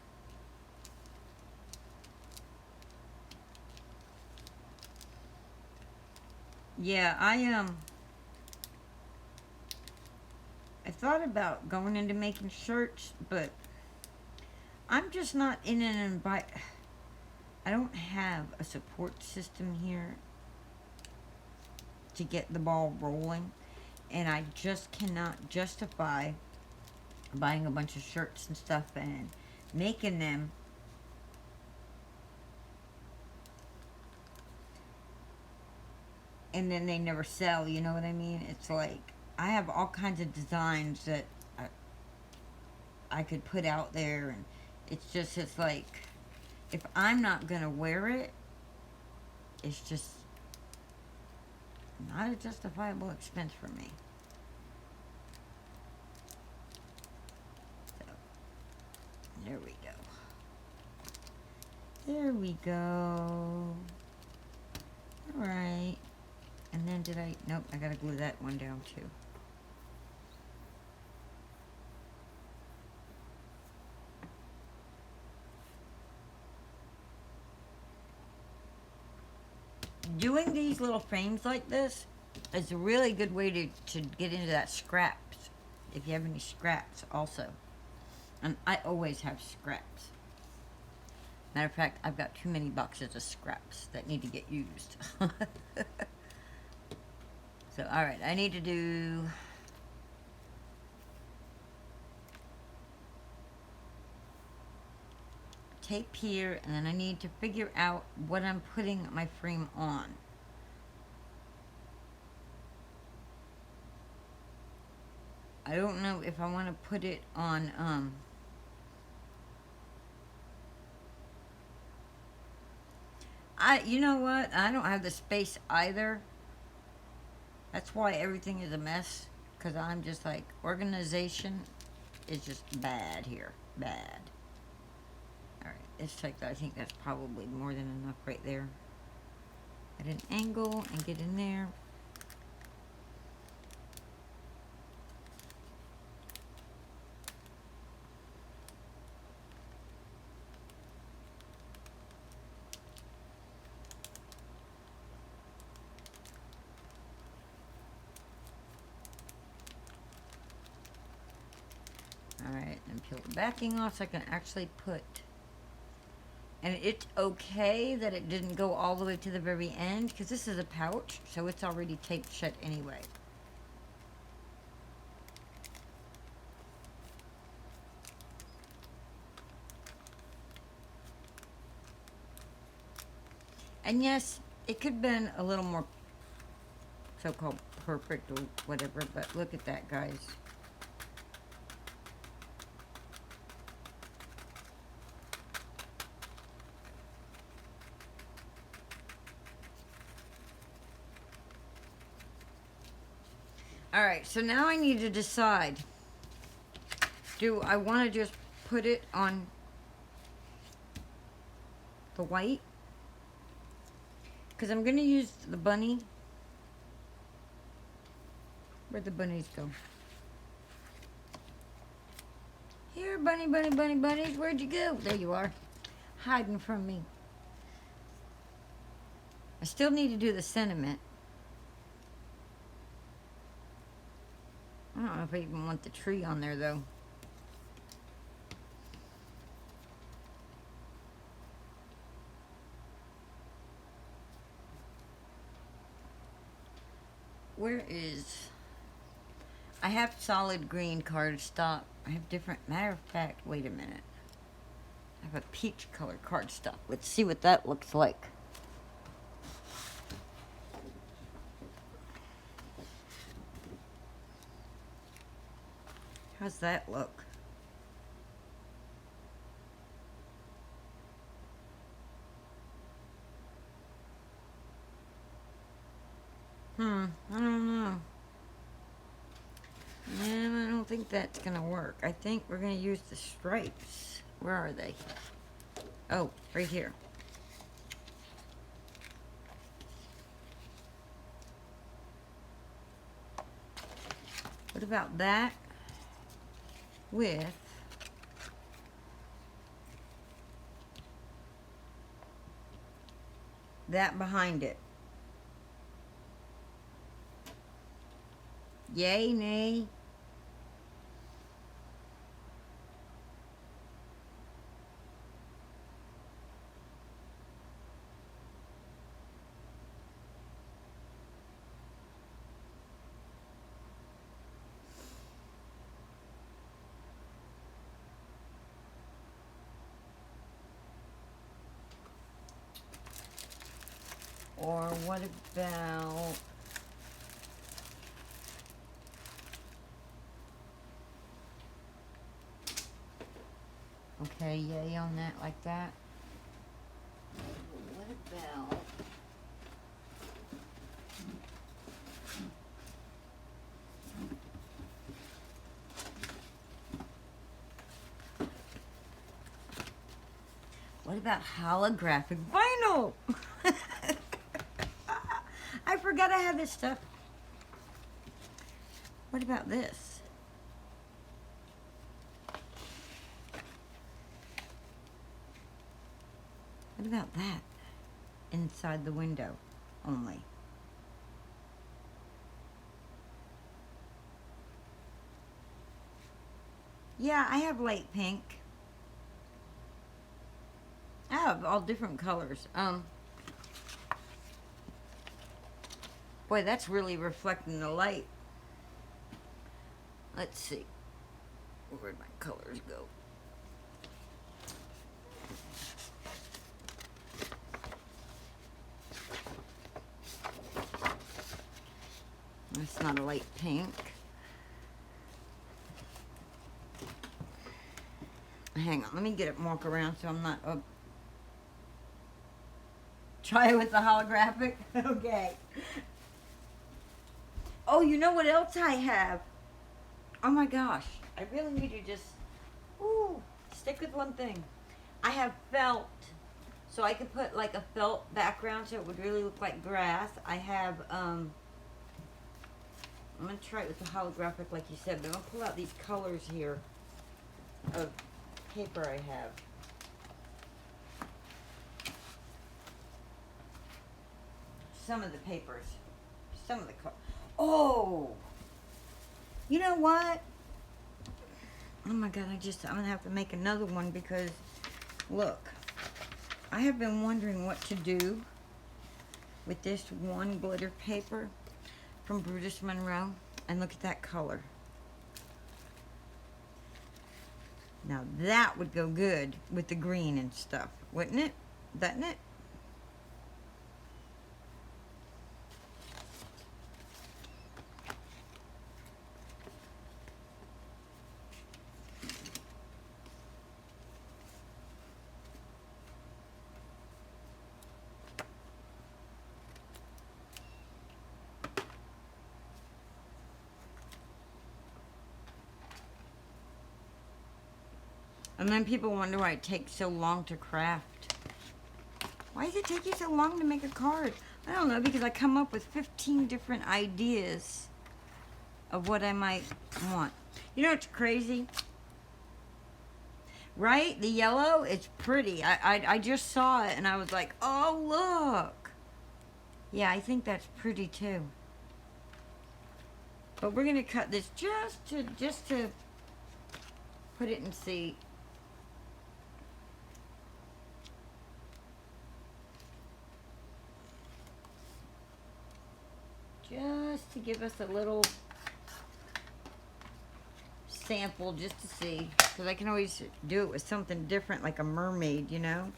Yeah, I thought about going into making shirts, but I'm just not in an environment. I don't have a support system here to get the ball rolling, and I just cannot justify buying a bunch of shirts and stuff and making them and then they never sell, you know what I mean? It's like I have all kinds of designs that I could put out there, and it's like if I'm not gonna wear it, it's just not a justifiable expense for me. So there we go. There we go. Alright. And then did I... Nope, I gotta glue that one down too. Doing these little frames like this is a really good way to get into that scraps. If you have any scraps also. And I always have scraps. Matter of fact, I've got too many boxes of scraps that need to get used. So, alright, I need to do... tape here, and then I need to figure out what I'm putting my frame on. I don't know if I want to put it on, you know what? I don't have the space either. That's why everything is a mess. Because I'm just like, organization is just bad here. Bad. Alright, let's take that. I think that's probably more than enough right there. At an angle and get in there. Alright, and peel the backing off so I can actually put... And it's okay that it didn't go all the way to the very end, because this is a pouch, so it's already taped shut anyway. And yes, it could have been a little more so-called perfect or whatever, but look at that, guys. Alright, so now I need to decide. Do I want to just put it on the white? Because I'm going to use the bunny. Where'd the bunnies go? Here, bunny, bunny, bunny, bunnies. Where'd you go? There you are. Hiding from me. I still need to do the sentiment. I don't know if I even want the tree on there, though. where is... I have solid green cardstock. I have different... Matter of fact, wait a minute. I have a peach colored cardstock. Let's see what that looks like. How's that look? I don't know. Yeah, I don't think that's gonna work. I think we're gonna use the stripes. Where are they? Oh, right here. What about that with that behind it? Yay, nay? Or what about... Okay, yay on that like that. What about... What about holographic vinyl? I forgot I had this stuff. What about this? What about that? Inside the window only. Yeah, I have light pink. I have all different colors. Boy, that's really reflecting the light. Let's see. Where'd my colors go? That's not a light pink. Hang on, let me get it and walk around so I'm not... Try it with the holographic? Okay. Oh, you know what else I have? Oh my gosh. I really need to just... stick with one thing. I have felt. So I could put like a felt background so it would really look like grass. I have, I'm going to try it with the holographic like you said. But I'm going to pull out these colors here of paper I have. Some of the papers. Some of the colors. Oh! You know what? Oh my God, I'm going to have to make another one because, look, I have been wondering what to do with this one glitter paper from Brutus Monroe. And look at that color. Now that would go good with the green and stuff, wouldn't it? Doesn't it? And then people wonder why it takes so long to craft. Why does it take you so long to make a card? I don't know, because I come up with 15 different ideas of what I might want. You know what's crazy? Right? The yellow, it's pretty. I just saw it and I was like, oh, look. Yeah, I think that's pretty too. But we're going to cut this just to put it in see. Just to give us a little sample just to see, because I can always do it with something different, like a mermaid, you know.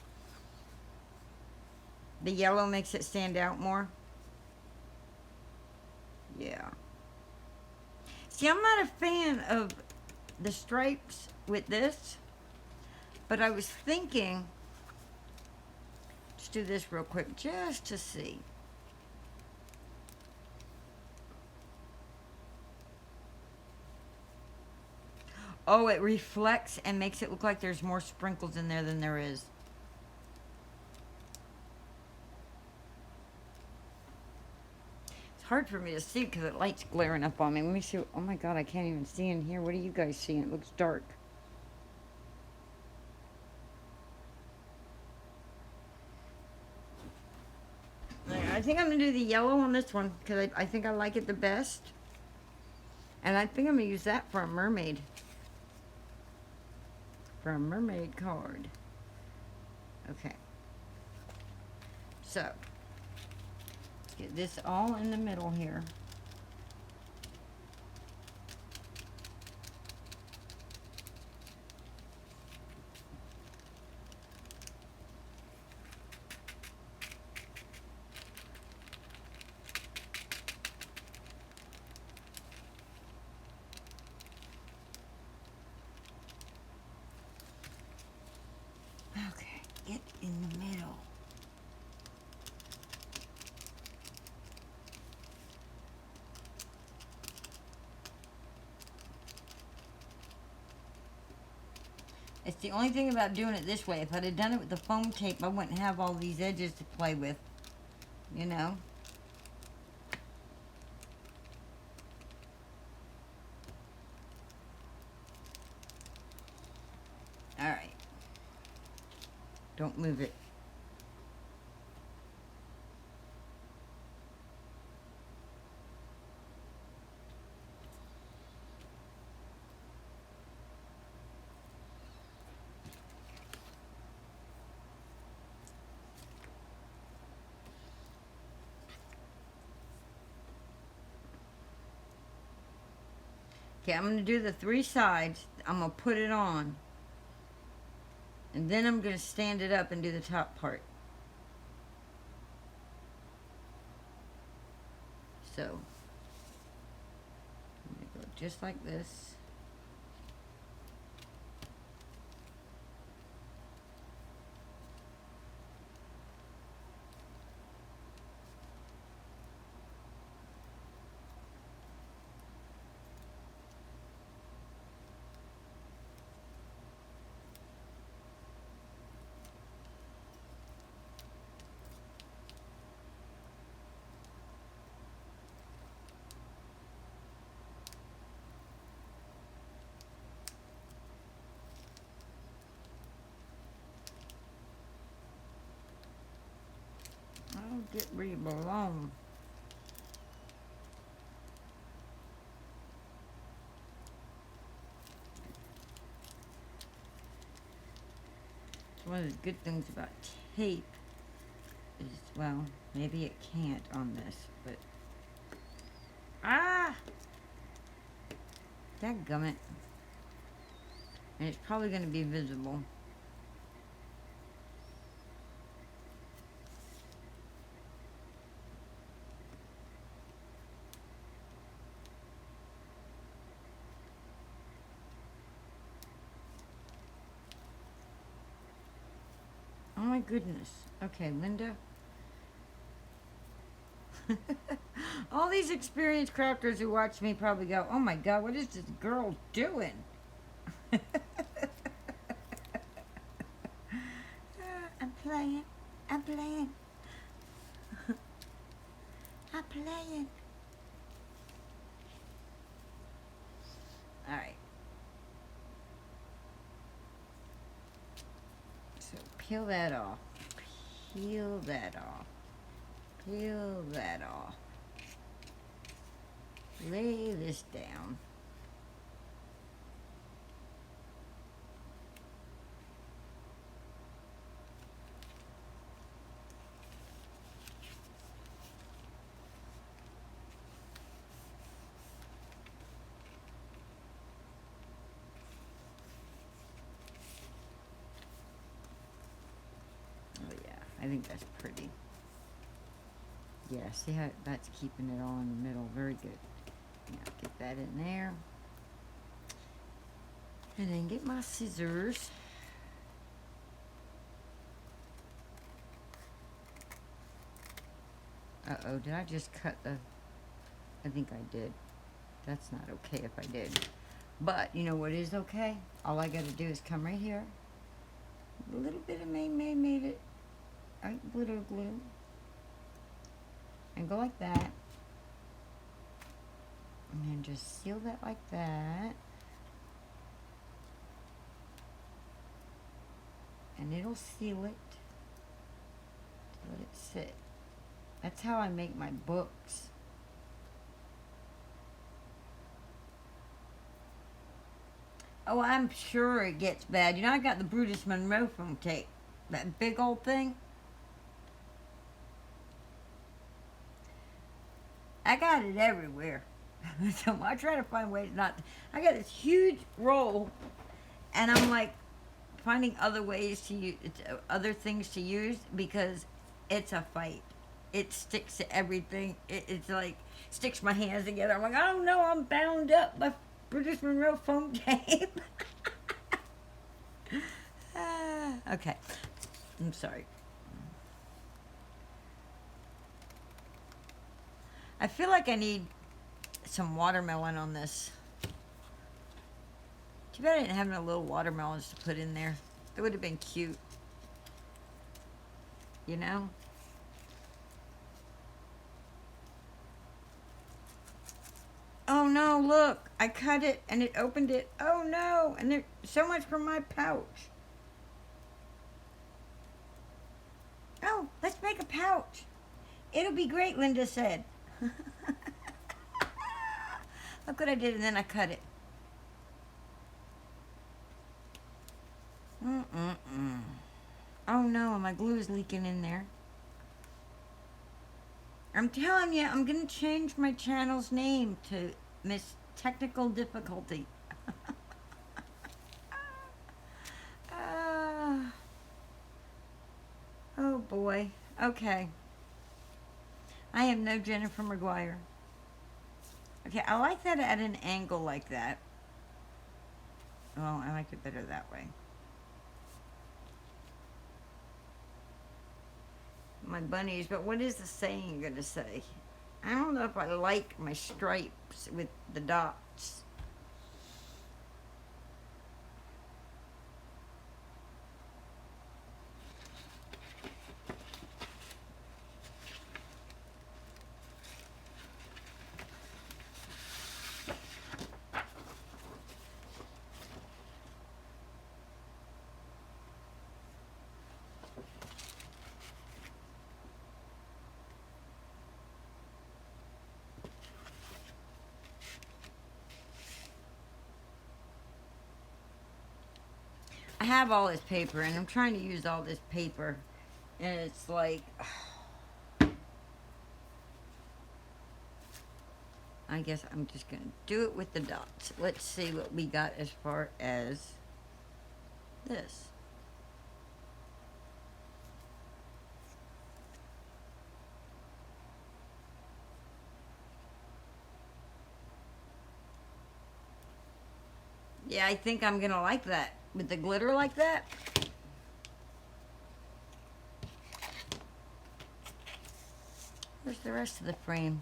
The yellow makes it stand out more. Yeah. See, I'm not a fan of the stripes with this, but I was thinking, let's do this real quick just to see. Oh, it reflects and makes it look like there's more sprinkles in there than there is. It's hard for me to see because the light's glaring up on me. Let me see. Oh my God, I can't even see in here. What are you guys seeing? It looks dark. I think I'm going to do the yellow on this one because I think I like it the best. And I think I'm going to use that for a mermaid. For a mermaid card. Okay. So, let's get this all in the middle here. Okay, get in the middle. It's the only thing about doing it this way. If I'd have done it with the foam tape, I wouldn't have all these edges to play with, you know? Alright. Don't move it. Okay, I'm going to do the 3 sides. I'm going to put it on. And then I'm going to stand it up and do the top part. So, I'm going to go just like this. I'll get where you belong. One of the good things about tape is, well, maybe it can't on this, but... Ah! Dadgummit. And it's probably going to be visible. Oh my goodness. Okay, Linda. All these experienced crafters who watch me probably go, oh my God, what is this girl doing? I'm playing. I'm playing. I'm playing. Alright. So peel that off. Peel that off. Peel that off. Lay this down. I think that's pretty. Yeah, see how that's keeping it all in the middle. Very good. Now get that in there. And then get my scissors. Uh-oh, did I just cut the... I think I did. That's not okay if I did. But, you know what is okay? All I gotta do is come right here. A little bit of made it. Glitter glue. And go like that. And then just seal that like that. And it'll seal it. Let it sit. That's how I make my books. Oh, I'm sure it gets bad. You know, I got the Brutus Monroe foam tape. That big old thing. I got it everywhere. So I try to find ways not to. I got this huge roll, and I'm like finding other ways to use, other things to use, because it's a fight. It sticks to everything. It's like, sticks my hands together. I'm like, oh no, I'm bound up by British Monroe foam tape. Okay. I'm sorry. I feel like I need some watermelon on this. Too bad I didn't have no little watermelons to put in there. It would have been cute. You know? Oh no, look. I cut it and it opened it. Oh no. And there's so much for my pouch. Oh, let's make a pouch. It'll be great, Linda said. Look what I did, and then I cut it. Oh no, my glue is leaking in there. I'm telling you, I'm going to change my channel's name to Miss Technical Difficulty. Oh boy. Okay. I am no Jennifer McGuire. Okay, I like that at an angle like that. Well, I like it better that way. My bunnies, but what is the saying you're going to say? I don't know if I like my stripes with the dots. I have all this paper, and I'm trying to use all this paper, and it's like, I guess I'm just going to do it with the dots. Let's see what we got as far as this. Yeah, I think I'm going to like that. With the glitter like that. Where's the rest of the frame?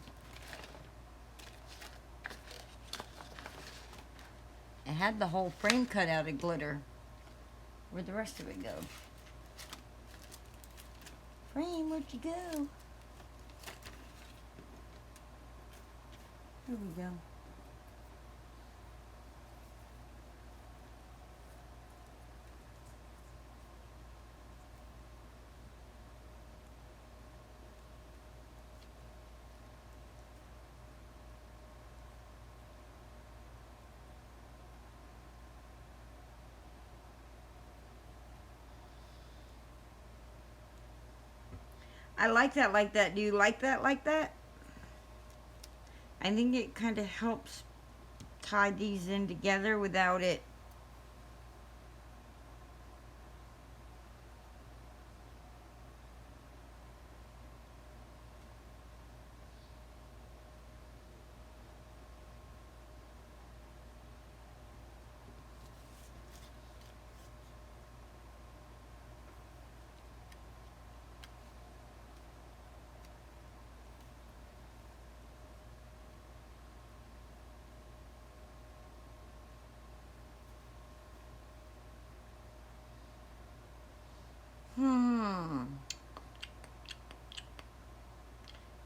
It had the whole frame cut out of glitter. Where'd the rest of it go? Frame, where'd you go? Here we go. I like that like that. Do you like that like that? I think it kind of helps tie these in together without it.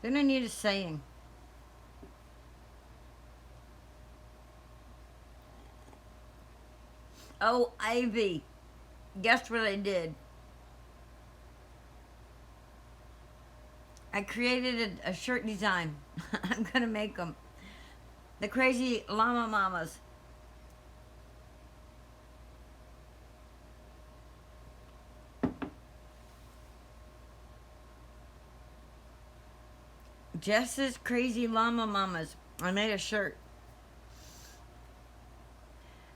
Then I need a saying. Oh, Ivy. Guess what I did? I created a shirt design. I'm gonna make them. The crazy llama mamas. Jess's crazy llama mamas. I made a shirt.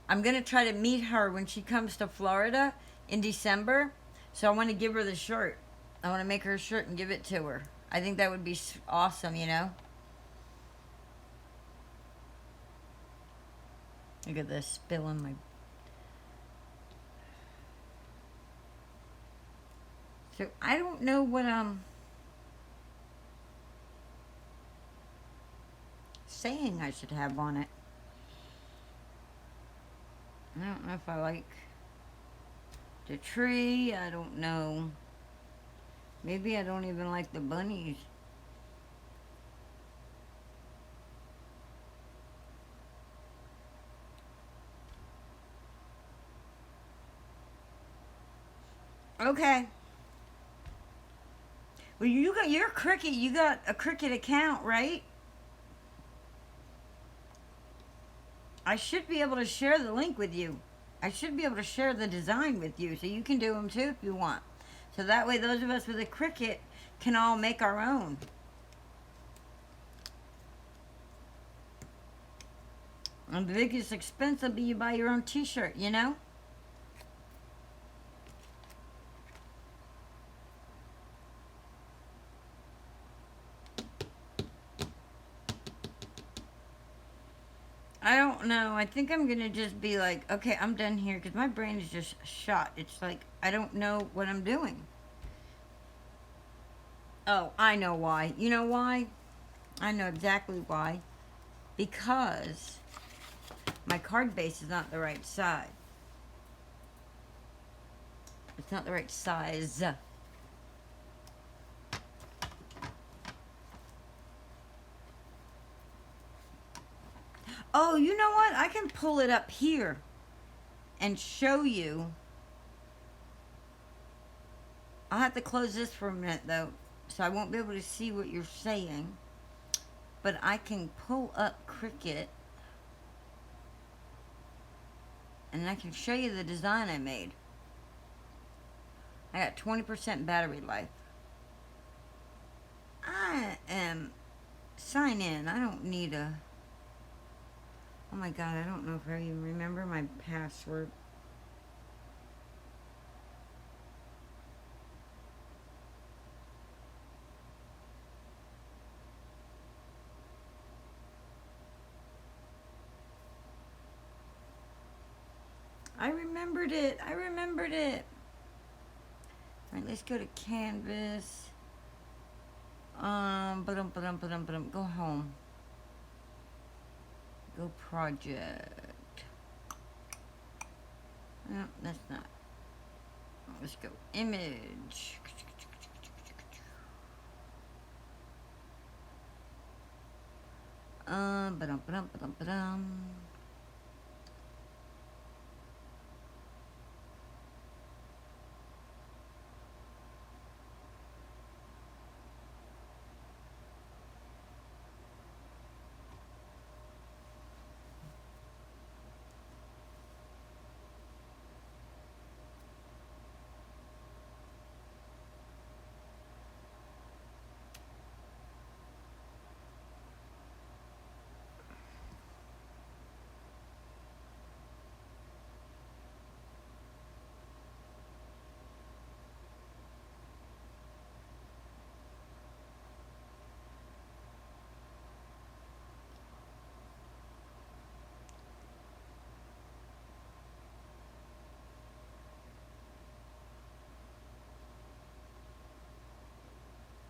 I'm gonna try to meet her when she comes to Florida in December. So I want to give her the shirt. I want to make her a shirt and give it to her. I think that would be awesome, you know? Look at this spilling my... So I don't know what saying I should have on it. I don't know if I like the tree. I don't know. Maybe I don't even like the bunnies. Okay. Well, you got your Cricket. You got a Cricket account, right? I should be able to share the link with you. I should be able to share the design with you, so you can do them too if you want. So that way, those of us with a Cricket can all make our own. And the biggest expense will be you buy your own T-shirt, you know? I don't know. I think I'm going to just be like, okay, I'm done here because my brain is just shot. It's like, I don't know what I'm doing. Oh, I know why. You know why? I know exactly why. Because my card base is not the right size. It's not the right size. Oh, you know what? I can pull it up here and show you. I'll have to close this for a minute, though, so I won't be able to see what you're saying. But I can pull up Cricut, and I can show you the design I made. I got 20% battery life. I am... Sign in. I don't need a... Oh my god, I don't know if I even remember my password. I remembered it. I remembered it. Alright, let's go to Canvas. Go home. Go project. No, that's not. Let's go image. Ba-dum.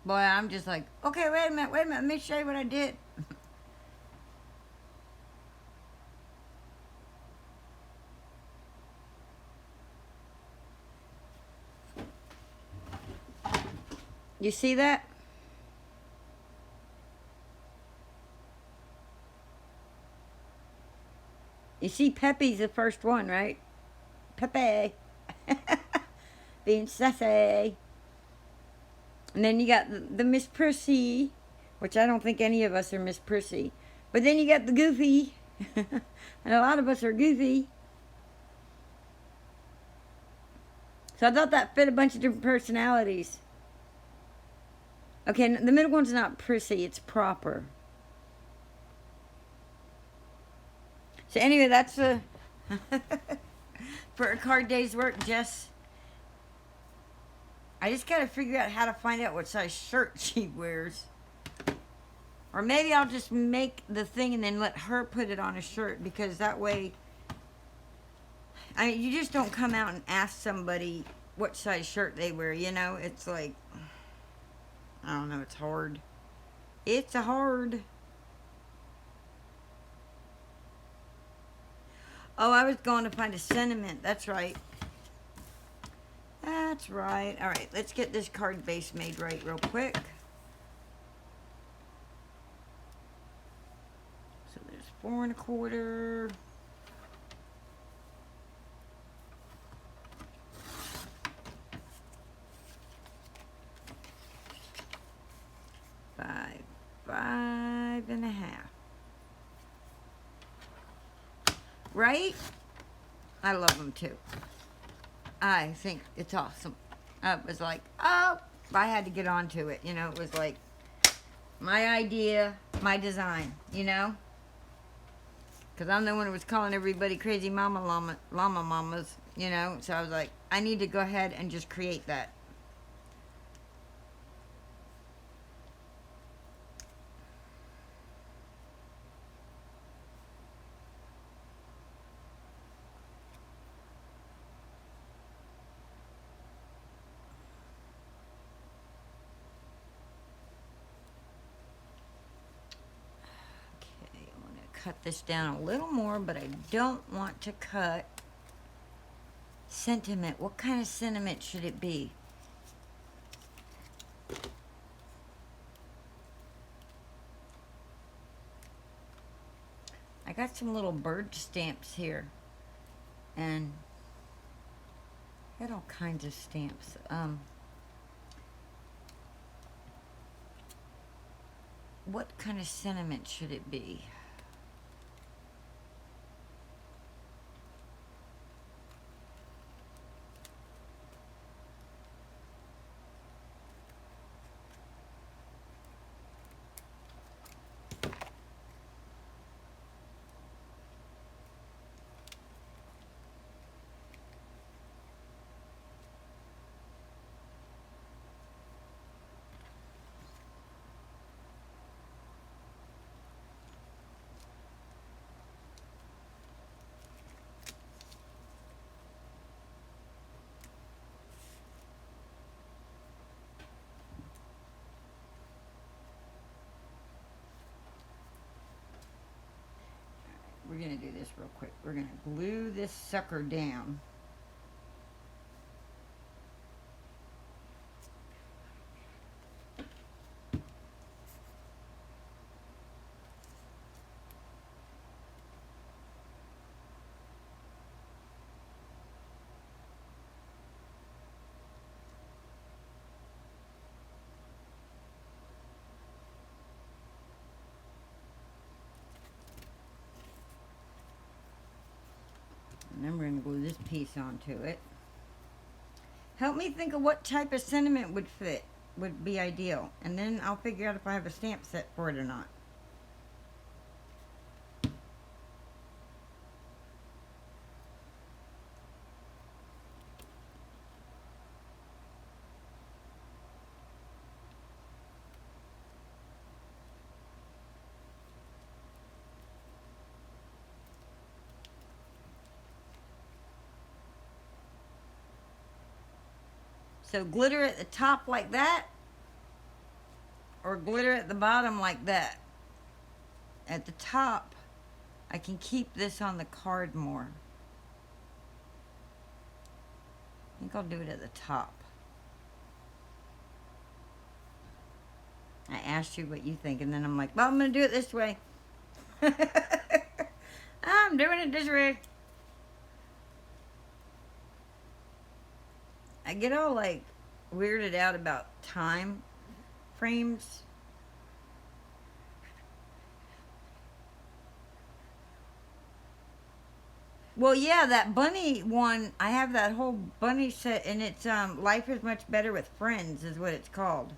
Boy, I'm just like, okay, wait a minute, let me show you what I did. You see that? You see, Pepe's the first one, right? Pepe. Being sassy. And then you got the Miss Prissy, which I don't think any of us are Miss Prissy. But then you got the Goofy. And a lot of us are Goofy. So I thought that fit a bunch of different personalities. Okay, the middle one's not Prissy, it's Proper. So anyway, that's for a card day's work, Jess. I just gotta figure out how to find out what size shirt she wears. Or maybe I'll just make the thing and then let her put it on a shirt, because that way, I mean, you just don't come out and ask somebody what size shirt they wear, you know? It's like, I don't know, it's hard. It's hard. Oh, I was going to find a sentiment. That's right. That's right. All right, let's get this card base made right real quick. So there's 4 1/4. Five and a half. Right? I love them too. I think it's awesome. I was like, oh, I had to get onto it. You know, it was like my idea, my design, you know? Because I'm the one who was calling everybody crazy llama mamas, you know? So I was like, I need to go ahead and just create that. Cut this down a little more, but I don't want to cut sentiment. What kind of sentiment should it be? I got some little bird stamps here, and I got all kinds of stamps. What kind of sentiment should it be? We're going to do this real quick. We're going to glue this sucker down. And then we're going to glue this piece onto it. Help me think of what type of sentiment would fit, would be ideal. And then I'll figure out if I have a stamp set for it or not. So glitter at the top like that, or glitter at the bottom like that. At the top, I can keep this on the card more. I think I'll do it at the top. I asked you what you think, and then I'm like, well, I'm going to do it this way. I'm doing it this way. I get all like weirded out about time frames. Well, yeah, that bunny one, I have that whole bunny set, and it's Life is Much Better with Friends is what it's called.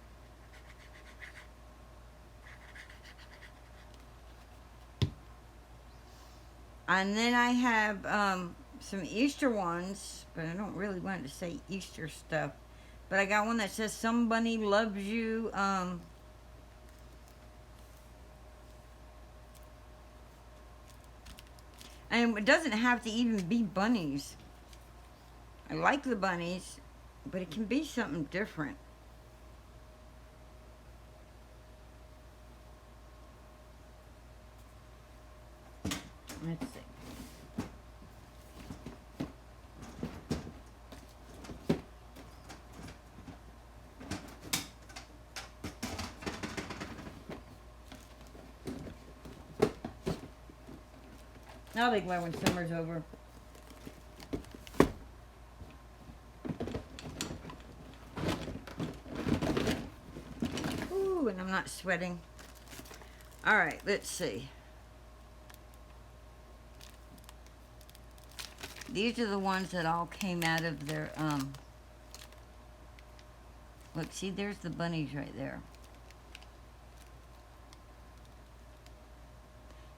And then I have some Easter ones, but I don't really want to say Easter stuff. But I got one that says Somebody Loves You. And it doesn't have to even be bunnies. I like the bunnies, but it can be something different. Let's see. I'll be glad when summer's over. Ooh, and I'm not sweating. All right, let's see. These are the ones that all came out of their, look, see, there's the bunnies right there.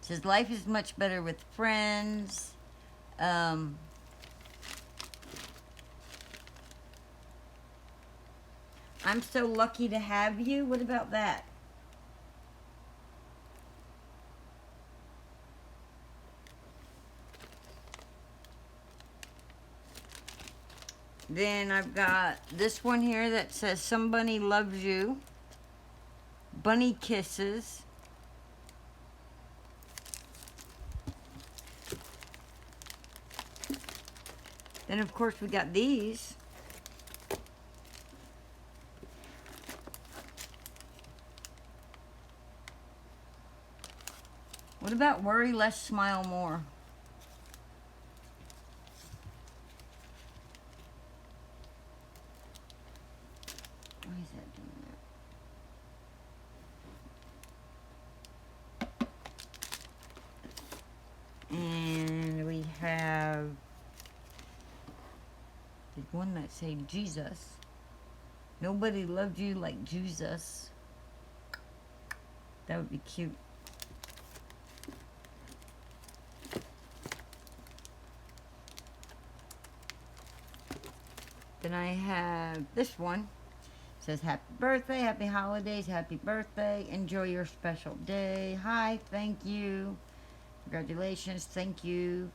It says Life is Much Better with Friends. I'm So Lucky to Have You. What about that? Then I've got this one here that says Somebody Loves You. Bunny Kisses. Then, of course, we got these. What about Worry Less, Smile More? Why is that doing that? And we have the one that say Jesus. Nobody loved you like Jesus. That would be cute. Then I have this one. It says happy birthday, happy holidays, happy birthday, enjoy your special day. Hi, thank you. Congratulations, thank you.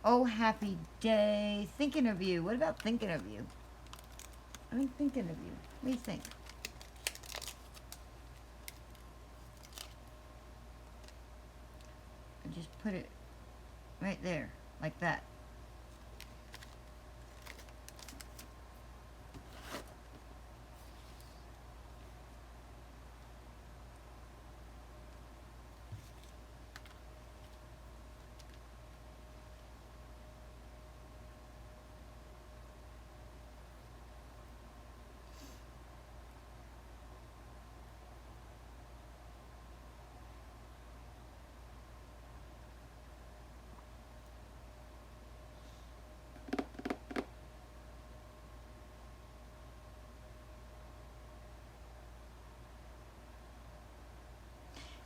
Oh, happy day. Thinking of you. What about thinking of you? I mean, thinking of you. What do you think? I just put it right there, like that.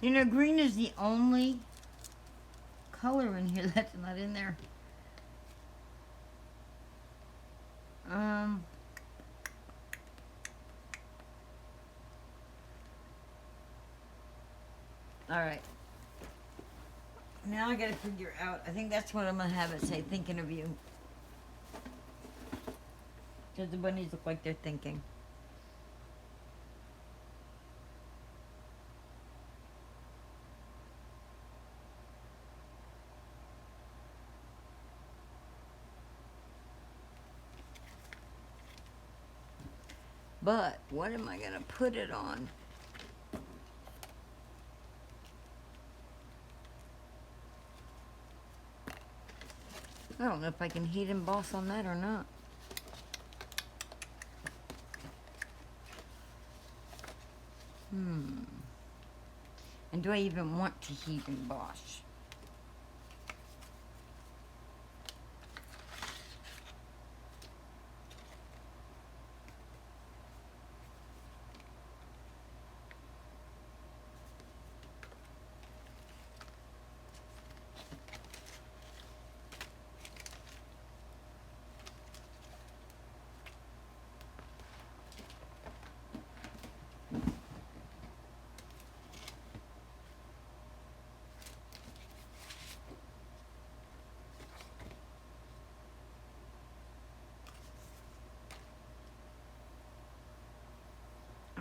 You know, green is the only color in here that's not in there. Alright. Now I gotta figure out, I think that's what I'm gonna have it say, thinking of you. Because the bunnies look like they're thinking. But what am I gonna put it on? I don't know if I can heat emboss on that or not. And do I even want to heat emboss?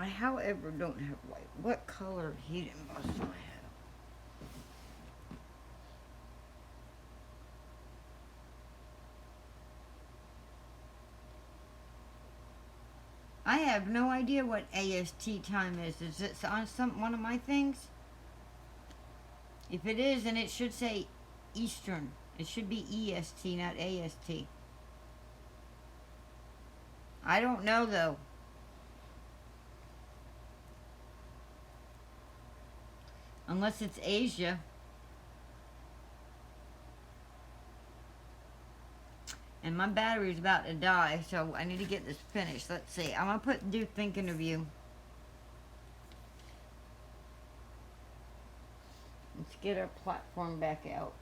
I, however, don't have white. What color heat emboss do I have? I have no idea what AST time is. Is it on one of my things? If it is, then it should say Eastern. It should be EST, not AST. I don't know, though. Unless it's Asia. And my battery's about to die, so I need to get this finished. Let's see. I'm going to do thinking of you. Let's get our platform back out.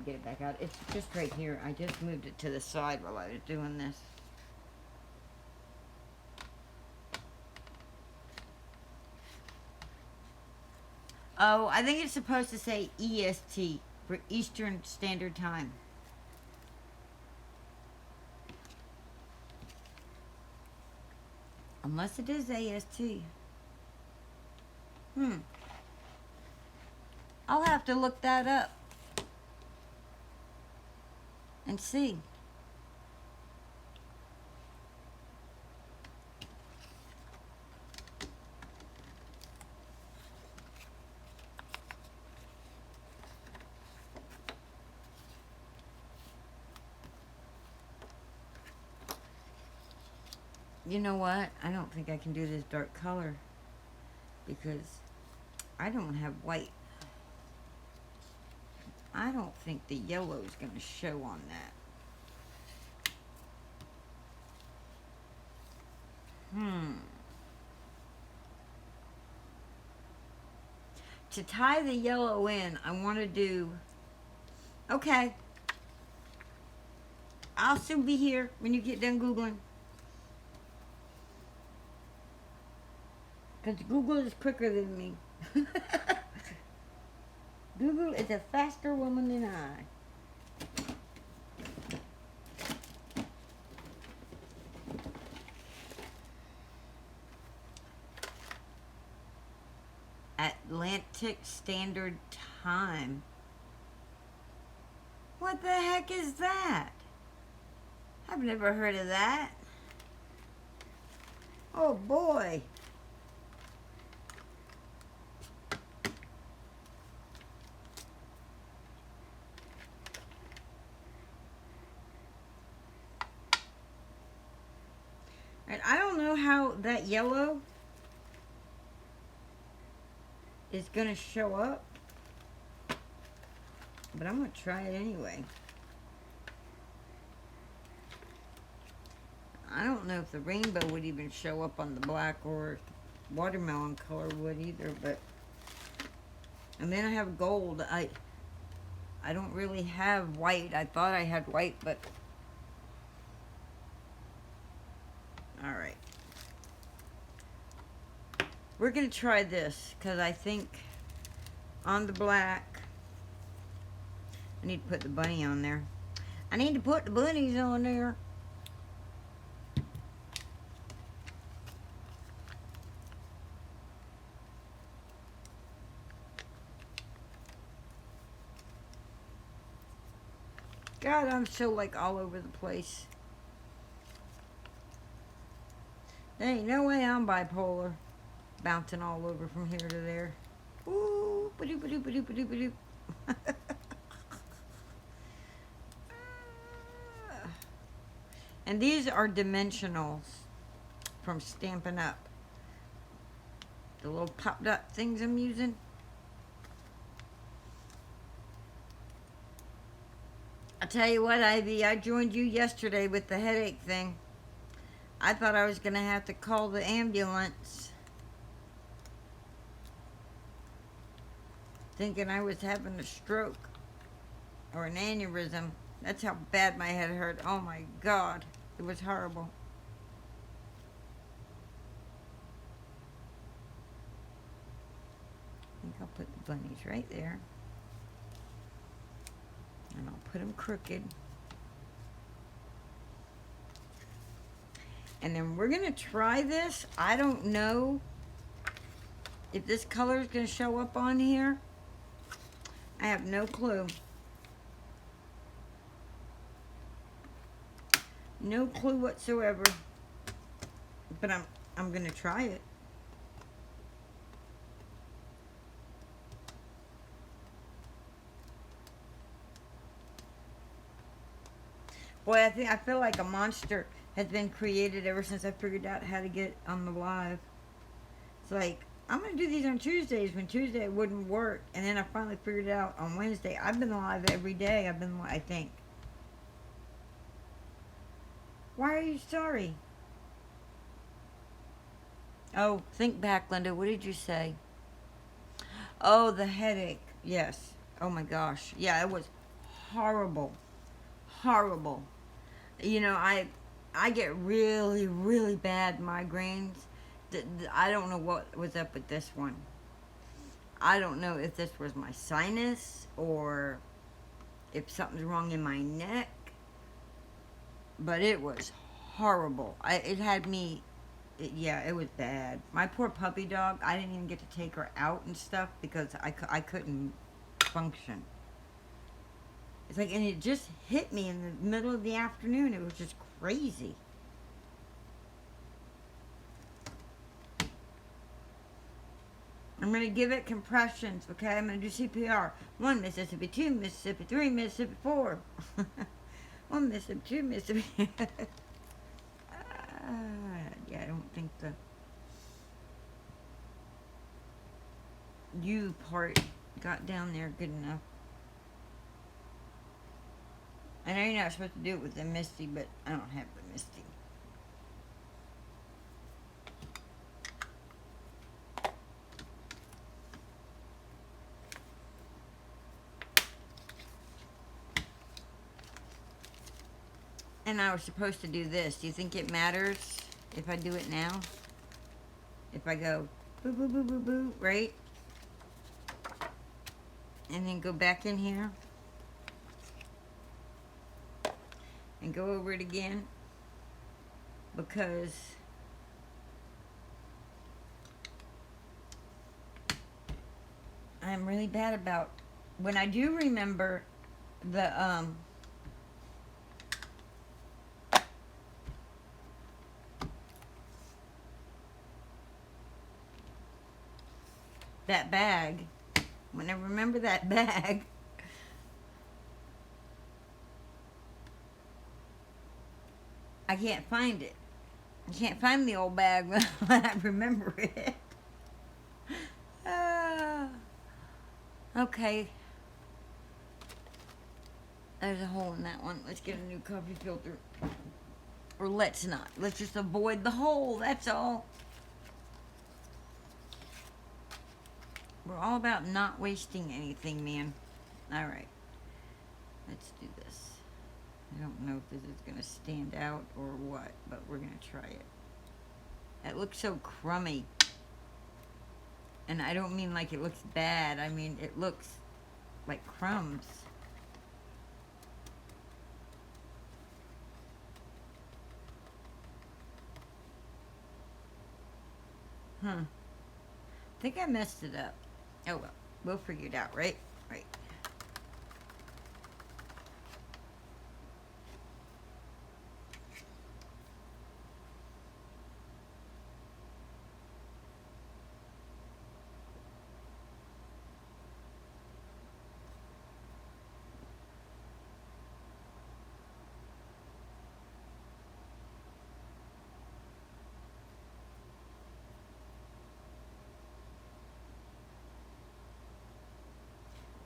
Get it back out. It's just right here. I just moved it to the side while I was doing this. Oh, I think it's supposed to say EST for Eastern Standard Time. Unless it is AST. I'll have to look that up and see. You know what? I don't think I can do this dark color because I don't have white. I don't think the yellow is going to show on that. To tie the yellow in, I want to do... Okay. I'll soon be here when you get done Googling. Because Google is quicker than me. Google is a faster woman than I. Atlantic Standard Time. What the heck is that? I've never heard of that. Oh boy. And I don't know how that yellow is going to show up, but I'm going to try it anyway. I don't know if the rainbow would even show up on the black or watermelon color would either, but... And then I have gold. I don't really have white. I thought I had white, but... Alright. We're going to try this, because I think on the black... I need to put the bunny on there. I need to put the bunnies on there. God, I'm so like all over the place. There ain't no way I'm bipolar. Bouncing all over from here to there. Ooh, ba-doop, ba-doop, ba-doop, ba-doop, ba-doop. And these are dimensionals from Stampin' Up. The little pop dot things I'm using. I tell you what, Ivy, I joined you yesterday with the headache thing. I thought I was going to have to call the ambulance. Thinking I was having a stroke or an aneurysm. That's how bad my head hurt. Oh my God. It was horrible. I think I'll put the bunnies right there. And I'll put them crooked. And then we're going to try this. I don't know if this color is going to show up on here. I have no clue. No clue whatsoever. But I'm going to try it. Boy, I feel like a monster has been created ever since I figured out how to get on the live. It's like, I'm going to do these on Tuesdays when Tuesday wouldn't work. And then I finally figured it out on Wednesday. I've been live every day. I think. Why are you sorry? Oh, think back, Linda. What did you say? Oh, the headache. Yes. Oh my gosh. Yeah, it was horrible. Horrible. You know, I get really, really bad migraines. I don't know what was up with this one. I don't know if this was my sinus or if something's wrong in my neck. But it was horrible. It had me, yeah, it was bad. My poor puppy dog, I didn't even get to take her out and stuff because I couldn't function. It's like, and it just hit me in the middle of the afternoon. It was just crazy. I'm going to give it compressions, okay? I'm going to do CPR. 1 Mississippi, 2 Mississippi, 3 Mississippi, 4. 1 Mississippi, 2 Mississippi. Yeah, I don't think the U part got down there good enough. I know you're not supposed to do it with the Misty, but I don't have the Misty. And I was supposed to do this. Do you think it matters if I do it now? If I go boo, boo, boo, boo, boo, right? And then go back in here. And go over it again. Because I'm really bad about when I do remember the that bag. When I remember that bag, I can't find it. I can't find the old bag when I remember it. Okay. There's a hole in that one. Let's get a new coffee filter. Or let's not. Let's just avoid the hole. That's all. We're all about not wasting anything, man. Alright. Let's do this. I don't know if this is going to stand out or what, but we're going to try it. It looks so crummy. And I don't mean like it looks bad. I mean it looks like crumbs. I think I messed it up. Oh well. We'll figure it out, right? Right.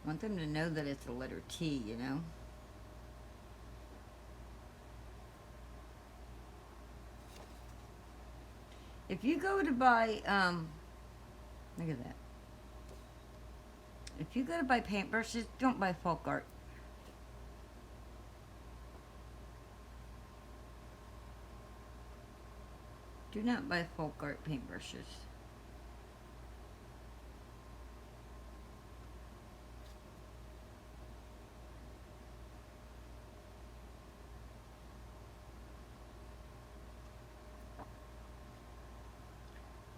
want them to know that it's the letter T, you know. If you go to buy, look at that. If you go to buy paintbrushes, don't buy folk art. Do not buy folk art paintbrushes.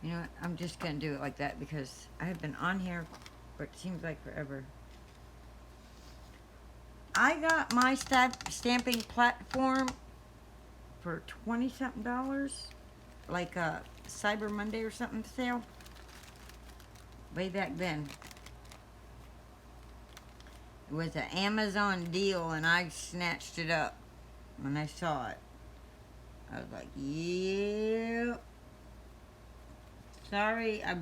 You know what? I'm just going to do it like that because I have been on here for it seems like forever. I got my stamping platform for $20-something. Like a Cyber Monday or something sale. Way back then. It was an Amazon deal and I snatched it up when I saw it. I was like, yeah. Sorry, I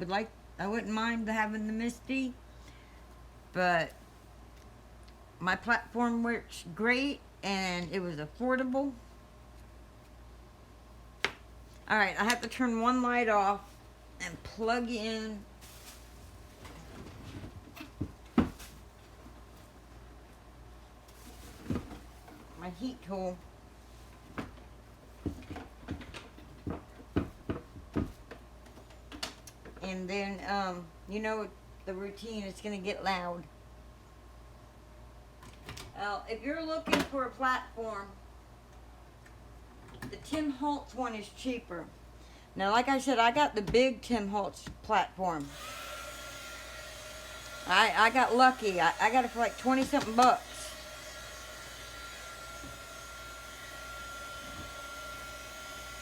wouldn't mind having the Misty, but my platform works great and it was affordable. Alright, I have to turn one light off and plug in my heat tool. And then, you know, the routine is going to get loud. If you're looking for a platform, the Tim Holtz one is cheaper. Now, like I said, I got the big Tim Holtz platform. I got lucky. I got it for like 20-something bucks.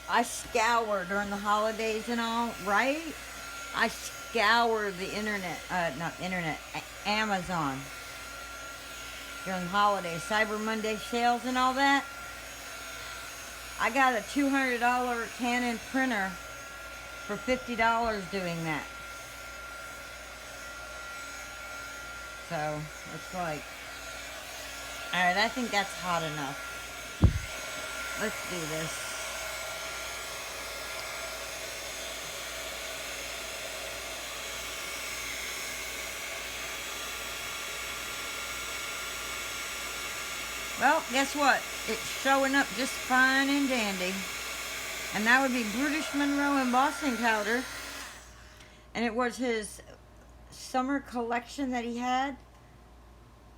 I scour during the holidays and all, right? I scour the internet, not internet, Amazon during the holidays, Cyber Monday sales and all that. I got a $200 Canon printer for $50 doing that. So, it's like, alright, I think that's hot enough. Let's do this. Well, guess what? It's showing up just fine and dandy. And that would be British Monroe embossing powder. And it was his summer collection that he had.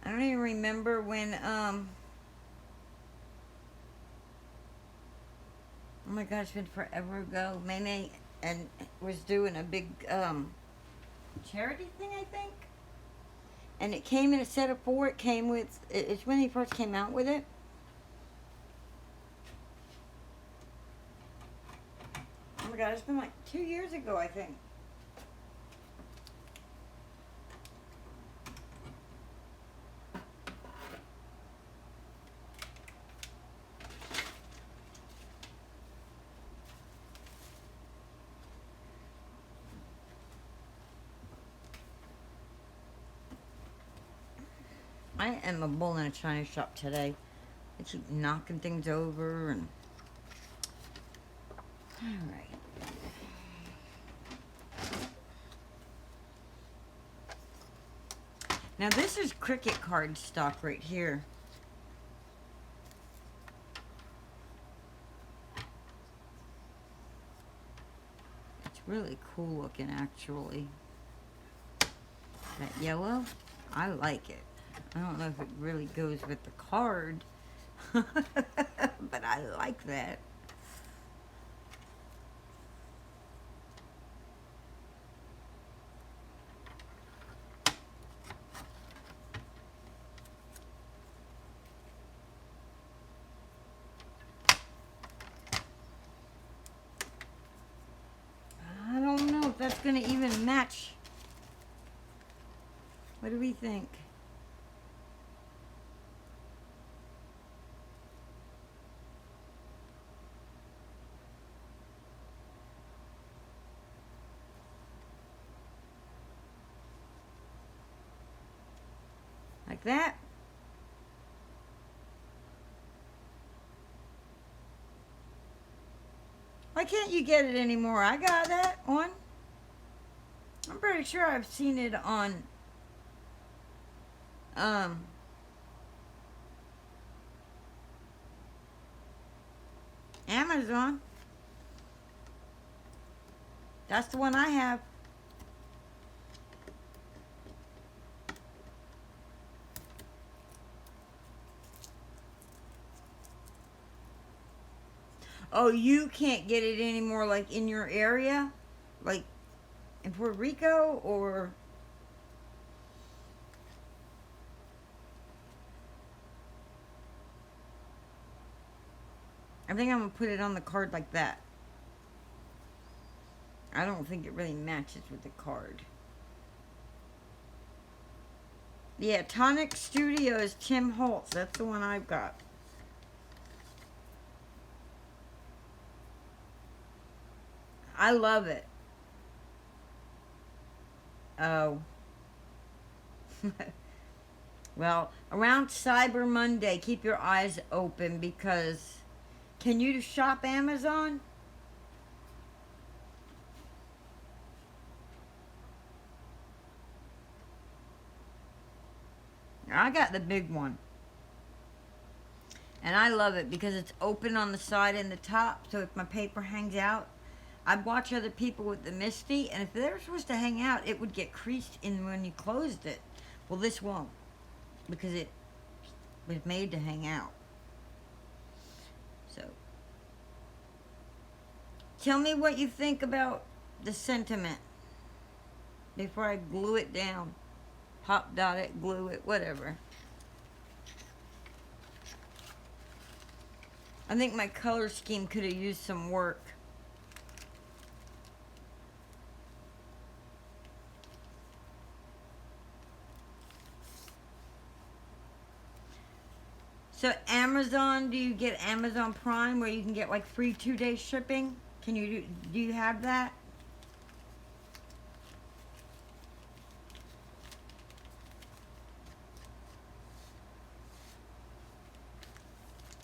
I don't even remember when, oh my gosh, it's been forever ago. Mene and was doing a big, charity thing, I think. And it came in a set of 4. It came with, it's when he first came out with it. Oh my god, it's been like 2 years ago, I think. I am a bull in a china shop today. I keep knocking things over and... Alright. Now this is Cricut card stock right here. It's really cool looking actually. That yellow, I like it. I don't know if it really goes with the card, but I like that. I don't know if that's going to even match. What do we think? Like that. Why can't you get it anymore? I got that one. I'm pretty sure I've seen it on Amazon. That's the one I have. Oh, you can't get it anymore, like in your area? Like in Puerto Rico, or... I think I'm going to put it on the card like that. I don't think it really matches with the card. Yeah, Tonic Studios, Tim Holtz. That's the one I've got. I love it. Oh. Well, around Cyber Monday, keep your eyes open because... Can you shop Amazon? I got the big one. And I love it because it's open on the side and the top. So if my paper hangs out, I'd watch other people with the Misty. And if they were supposed to hang out, it would get creased in when you closed it. Well, this won't. Because it was made to hang out. So. Tell me what you think about the sentiment. Before I glue it down. Pop dot it, glue it, whatever. I think my color scheme could have used some work. So Amazon, do you get Amazon Prime where you can get like free 2-day shipping? Do you have that?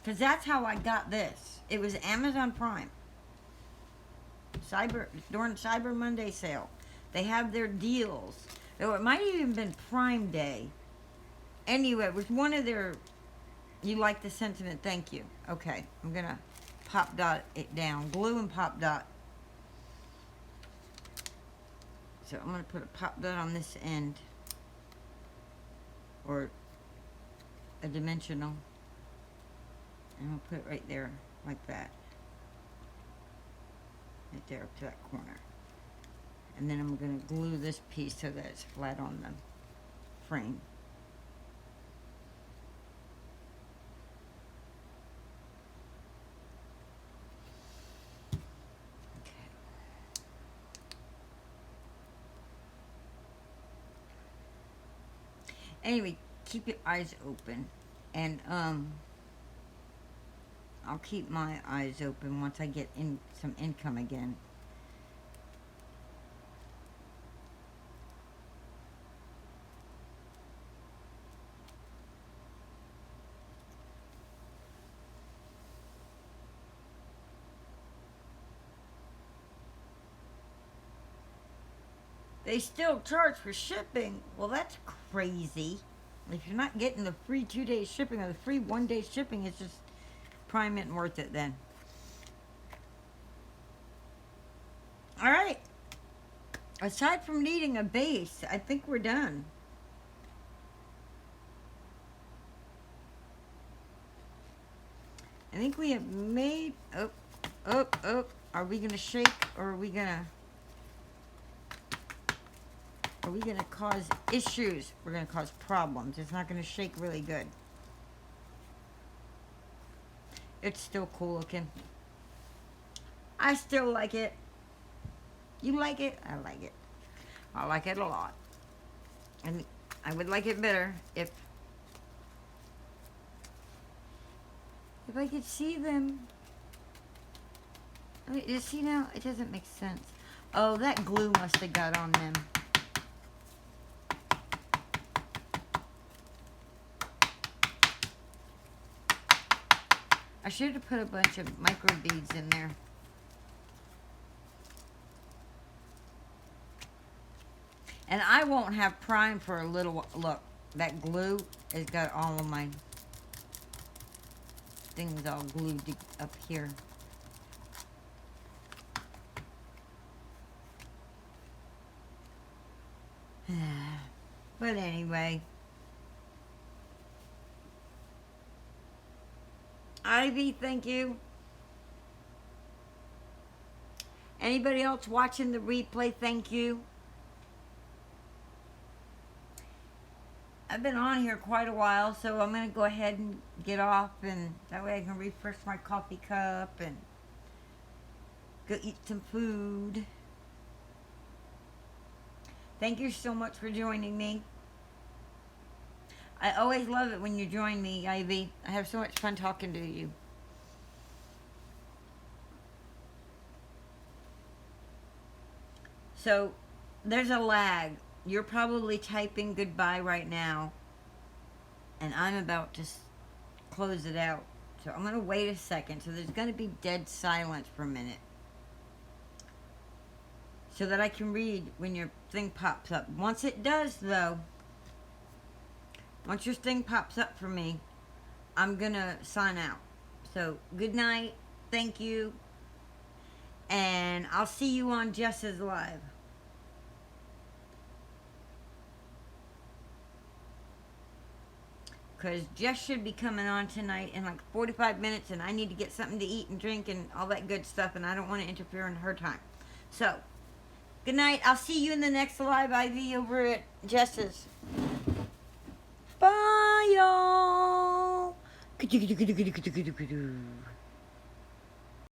Because that's how I got this. It was Amazon Prime. During Cyber Monday sale. They have their deals. Oh, it might have even been Prime Day. Anyway, it was one of their... You like the sentiment, thank you. Okay, I'm going to pop dot it down. Glue and pop dot. So I'm going to put a pop dot on this end. Or a dimensional. And I'll put it right there, like that. Right there up to that corner. And then I'm going to glue this piece so that it's flat on the frame. Okay. Anyway, keep your eyes open. And, I'll keep my eyes open once I get in some income again. They still charge for shipping. Well, that's crazy. If you're not getting the free 2-day shipping or the free 1-day shipping, it's just Prime isn't worth it then. Alright. Aside from needing a base, I think we're done. I think we have made... Oh. Are we going to shake or are we going to... Are we going to cause issues? We're going to cause problems. It's not going to shake really good. It's still cool looking. I still like it. You like it? I like it. I like it a lot. And I would like it better if I could see them. Wait, you see now? It doesn't make sense. Oh, that glue must have got on them. I should have put a bunch of micro beads in there. And I won't have prime for a little. Look, that glue has got all of my things all glued up here. But anyway, Ivy, thank you. Anybody else watching the replay, thank you. I've been on here quite a while, so I'm going to go ahead and get off, and that way I can refresh my coffee cup and go eat some food. Thank you so much for joining me. I always love it when you join me, Ivy. I have so much fun talking to you. So, there's a lag. You're probably typing goodbye right now, and I'm about to close it out. So I'm going to wait a second. So there's going to be dead silence for a minute, so that I can read when your thing pops up. Once it does, though, once your thing pops up for me, I'm going to sign out. So good night. Thank you. And I'll see you on Jess's Live. Because Jess should be coming on tonight in like 45 minutes, and I need to get something to eat and drink and all that good stuff, and I don't want to interfere in her time. So, good night. I'll see you in the next live, Ivy, over at Jess's. Bye, y'all.